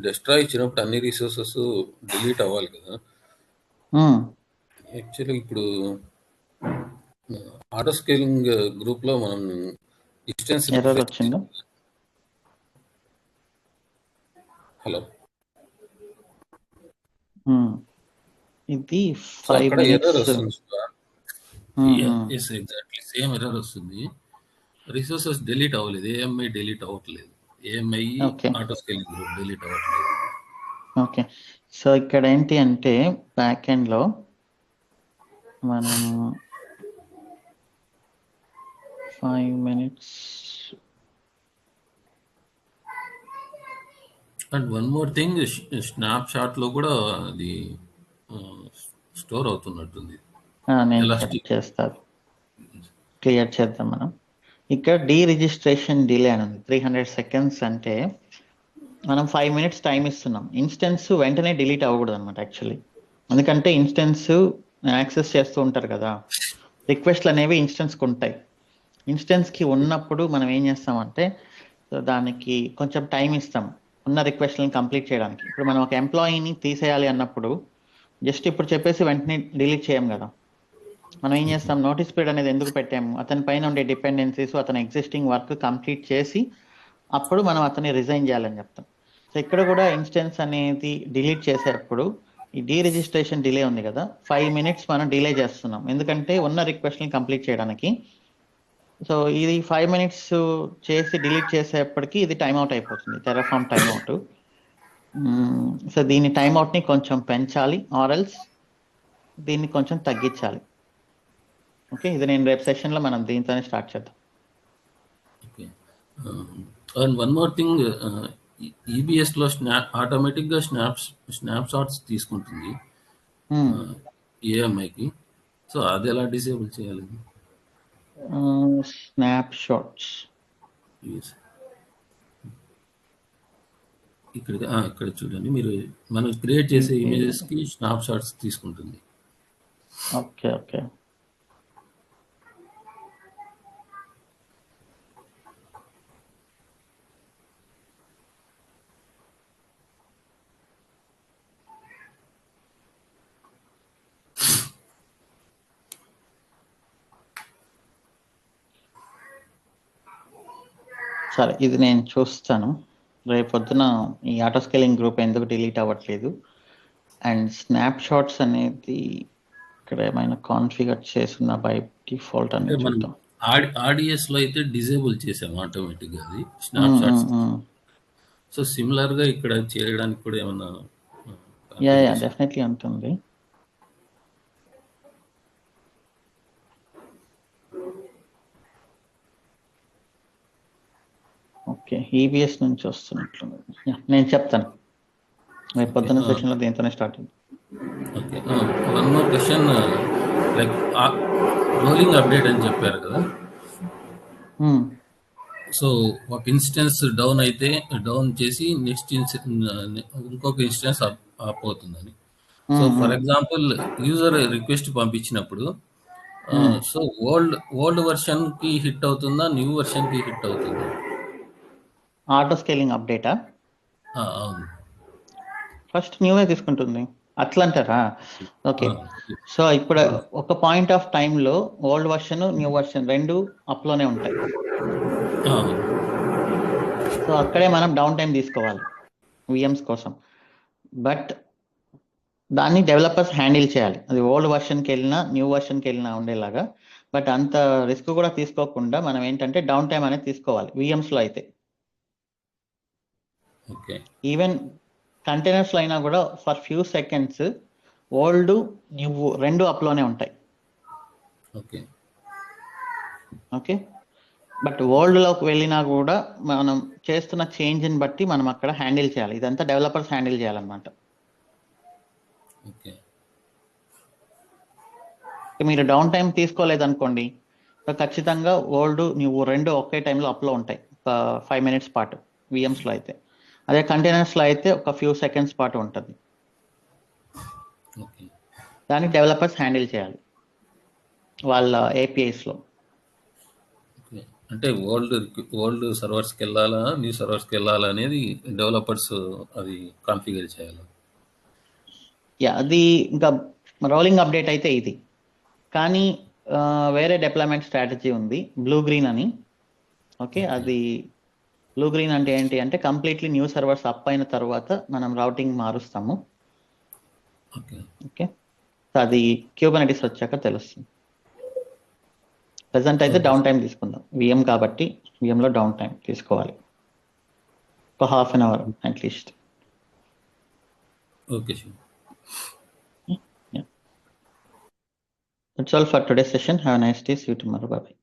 డెస్ట్రాయ్ ఇచ్చినప్పుడు అన్ని రిసోర్సెస్ డిలీట్ అవ్వాలి కదా. యాక్చువల్గా ఇప్పుడు ఆటో స్కేలింగ్ గ్రూప్లో మనం డిస్టెన్స్ ఎర్రర్ వచ్చిందా? హలో, ఇది సో 5 అక్కడ ఎర్రర్ minutes. వస్తుంది Shiva. Yes exactly same error వస్తుంది. రిసోర్సెస్ డిలీట్ అవ్వలేదు, AMI డిలీట్ అవ్వట్లేదు, AMI okay auto scaling group delete అవ్వట్లేదు. ఓకే, సో ఇక్కడ ఏంటి అంటే బ్యాక్ ఎండ్లో మనం 5 minutes. And one more thing, స్నాప్ షాట్లో కూడా అది స్టోర్ అవుతున్నట్టుంది. నేను ఎలాస్టిక్ చేస్తాను, క్లియర్ చేద్దాం మనం. ఇక్కడ రిజిస్ట్రేషన్ డిలే అని ఉంది, 300 seconds. అంటే మనం 5 minutes టైం ఇస్తున్నాం. ఇన్స్టెన్స్ వెంటనే డిలీట్ అవ్వకూడదు అనమాట యాక్చువల్లీ, ఎందుకంటే ఇన్స్టెన్స్ యాక్సెస్ చేస్తూ ఉంటారు కదా, రిక్వెస్ట్లు అనేవి ఇన్స్టెన్స్కి ఉంటాయి. ఇన్స్టెన్స్కి ఉన్నప్పుడు మనం ఏం చేస్తామంటే దానికి కొంచెం టైం ఇస్తాం ఉన్న రిక్వెస్ట్లను కంప్లీట్ చేయడానికి. ఇప్పుడు మనం ఒక ఎంప్లాయీని తీసేయాలి అన్నప్పుడు జస్ట్ ఇప్పుడు చెప్పేసి వెంటనే డిలీట్ చేయం కదా, మనం ఏం చేస్తాం, నోటీస్ పీరియడ్ అనేది ఎందుకు పెట్టాము, అతని పైన ఉండే డిపెండెన్సీస్, అతని ఎగ్జిస్టింగ్ వర్క్ కంప్లీట్ చేసి అప్పుడు మనం అతన్ని రిజైన్ చేయాలని చెప్తాం. సో ఇక్కడ కూడా ఇన్స్టెన్స్ అనేది డిలీట్ చేసేటప్పుడు ఈ రిజిస్ట్రేషన్ డిలే ఉంది కదా, 5 minutes మనం డిలే చేస్తున్నాం, ఎందుకంటే ఉన్న రిక్వెస్ట్ని కంప్లీట్ చేయడానికి. సో ఇది 5 minutes చేసి డిలీట్ చేసేప్పటికి ఇది టైమ్అవుట్ అయిపోతుంది, టెరాఫార్మ్ టైమ్అవుట్. సో దీని టైమ్అవుట్ని కొంచెం పెంచాలి, ఆర్ఎల్స్ దీన్ని కొంచెం తగ్గించాలి. ఓకే, ఇది నేను రేపు సెషన్లో మనం దీంతోనే స్టార్ట్ చేద్దాం. Okay, and one more thing, EBSలో ఆటోమేటిక్గా స్నాప్ షాట్స్ తీసుకుంటుంది AMIకి. సో అది ఎలా డిసేబుల్ చేయాలి? స్నాప్ షాట్స్ ఇక్కడ చూడండి, మీరు మనం క్రియేట్ చేసే ఇమేజెస్కి స్నాప్ షాట్స్ తీసుకుంటుంది. ఓకే ఓకే, సరే ఇది నేను చూస్తాను రేపొద్దున. ఈ ఆటో స్కేలింగ్ గ్రూప్ ఎందుకు డిలీట్ అవ్వట్లేదు, అండ్ స్నాప్ షాట్స్ అనేది ఇక్కడ ఏమైనా కాన్ఫిగర్ చేసిన బై డిఫాల్ట్ అని అంటే మనం చూద్దాం. ఆర్డిఎస్ లో అయితే డిజేబుల్ చేసాం ఆటోమేటిక్ గా అది ఉమ్, స్నాప్ షాట్స్. ఉమ్, ఉమ్. సో సిమిలర్ గా ఇక్కడ చేయడానికి కూడా ఏమన్నా యా configuration? డెఫినెట్లీ ఉంటుంది. ఓకే, ఈబిఎస్ నుంచి వస్తున్నట్లుంది. యా, నేను చెప్తాను. రేపు పొద్దున్న Okay. సెషన్లో దీంతోనే స్టార్ట్ అయింది. Okay, one more question, like rolling update అని చెప్పారు కదా. సో ఒక ఇన్స్టెన్స్ డౌన్ అయితే డౌన్ చేసి నెక్స్ట్ ఇంకొక ఇన్స్టెన్స్ అప్ అవుతుందని. So for example user request పంపించినప్పుడు సో ఓల్డ్ వర్షన్ కి హిట్ అవుతుందా, న్యూ వర్షన్ కి హిట్ అవుతుందా? ఆటో స్కేలింగ్ అప్డేటా? అవును. ఫస్ట్ న్యూవే తీసుకుంటుంది. అట్లా అంటారా? ఓకే, సో ఇప్పుడు ఒక పాయింట్ ఆఫ్ టైంలో ఓల్డ్ వర్షన్ న్యూ వర్షన్ రెండు అప్లోనే ఉంటాయి. సో అక్కడే మనం డౌన్ టైం తీసుకోవాలి విఎమ్స్ కోసం. బట్ దాన్ని డెవలపర్స్ హ్యాండిల్ చేయాలి, అది ఓల్డ్ వర్షన్కి వెళ్ళినా న్యూ వర్షన్కి వెళ్ళినా ఉండేలాగా. బట్ అంత రిస్క్ కూడా తీసుకోకుండా మనం ఏంటంటే డౌన్ టైం అనేది తీసుకోవాలి విఎమ్స్లో అయితే. ఓకే, ఈవెన్ కంటైనర్స్లో అయినా కూడా for few seconds old new రెండు అప్లోనే ఉంటాయి. ఓకే, ఓకే, బట్ ఓల్డ్లోకి వెళ్ళినా కూడా మనం చేస్తున్న చేంజ్ని బట్టి మనం అక్కడ హ్యాండిల్ చేయాలి. ఇదంతా డెవలపర్స్ హ్యాండిల్ చేయాలన్నమాట. ఓకే, మీరు డౌన్ టైం తీసుకోలేదనుకోండి, ఖచ్చితంగా ఓల్డ్ న్యూ రెండు ఒకే టైంలో అప్లో ఉంటాయి, ఒక 5 minutes పాటు విఎమ్స్లో అయితే. అదే కంటైనర్స్లో అయితే ఒక ఫ్యూ సెకండ్స్ పాటు ఉంటుంది. ఓకే. దాన్ని డెవలపర్స్ హ్యాండిల్ చేయాలి వాళ్ళ ఏపీఐస్లో. ఓకే. అంటే ఓల్డ్ సర్వర్స్కి వెళ్ళాలా, న్యూ సర్వర్స్కి వెళ్ళాలా అనేది డెవలపర్స్ అది కాన్ఫిగర్ చేయాలి. యా, అది ఇంకా రోలింగ్ అప్డేట్ అయితే ఇది. కానీ వేరే డిప్లాయ్మెంట్ స్ట్రాటజీ ఉంది, బ్లూ గ్రీన్ అని. ఓకే, అది బ్లూ గ్రీన్ అంటే ఏంటి అంటే కంప్లీట్లీ న్యూ సర్వర్స్ అప్ అయిన తర్వాత మనం రౌటింగ్ మారుస్తాము. ఓకే, ఓకే, సో అది క్యూబర్నెటిస్ వచ్చాక తెలుస్తుంది. ప్రెసెంట్ అయితే డౌన్ టైం తీసుకుందాం, విఎం కాబట్టి విఎంలో డౌన్ టైం తీసుకోవాలి ఒక 1/2 hour at least. Okay, sure. That's all for today's session. Have a nice day. See you tomorrow. Bye bye.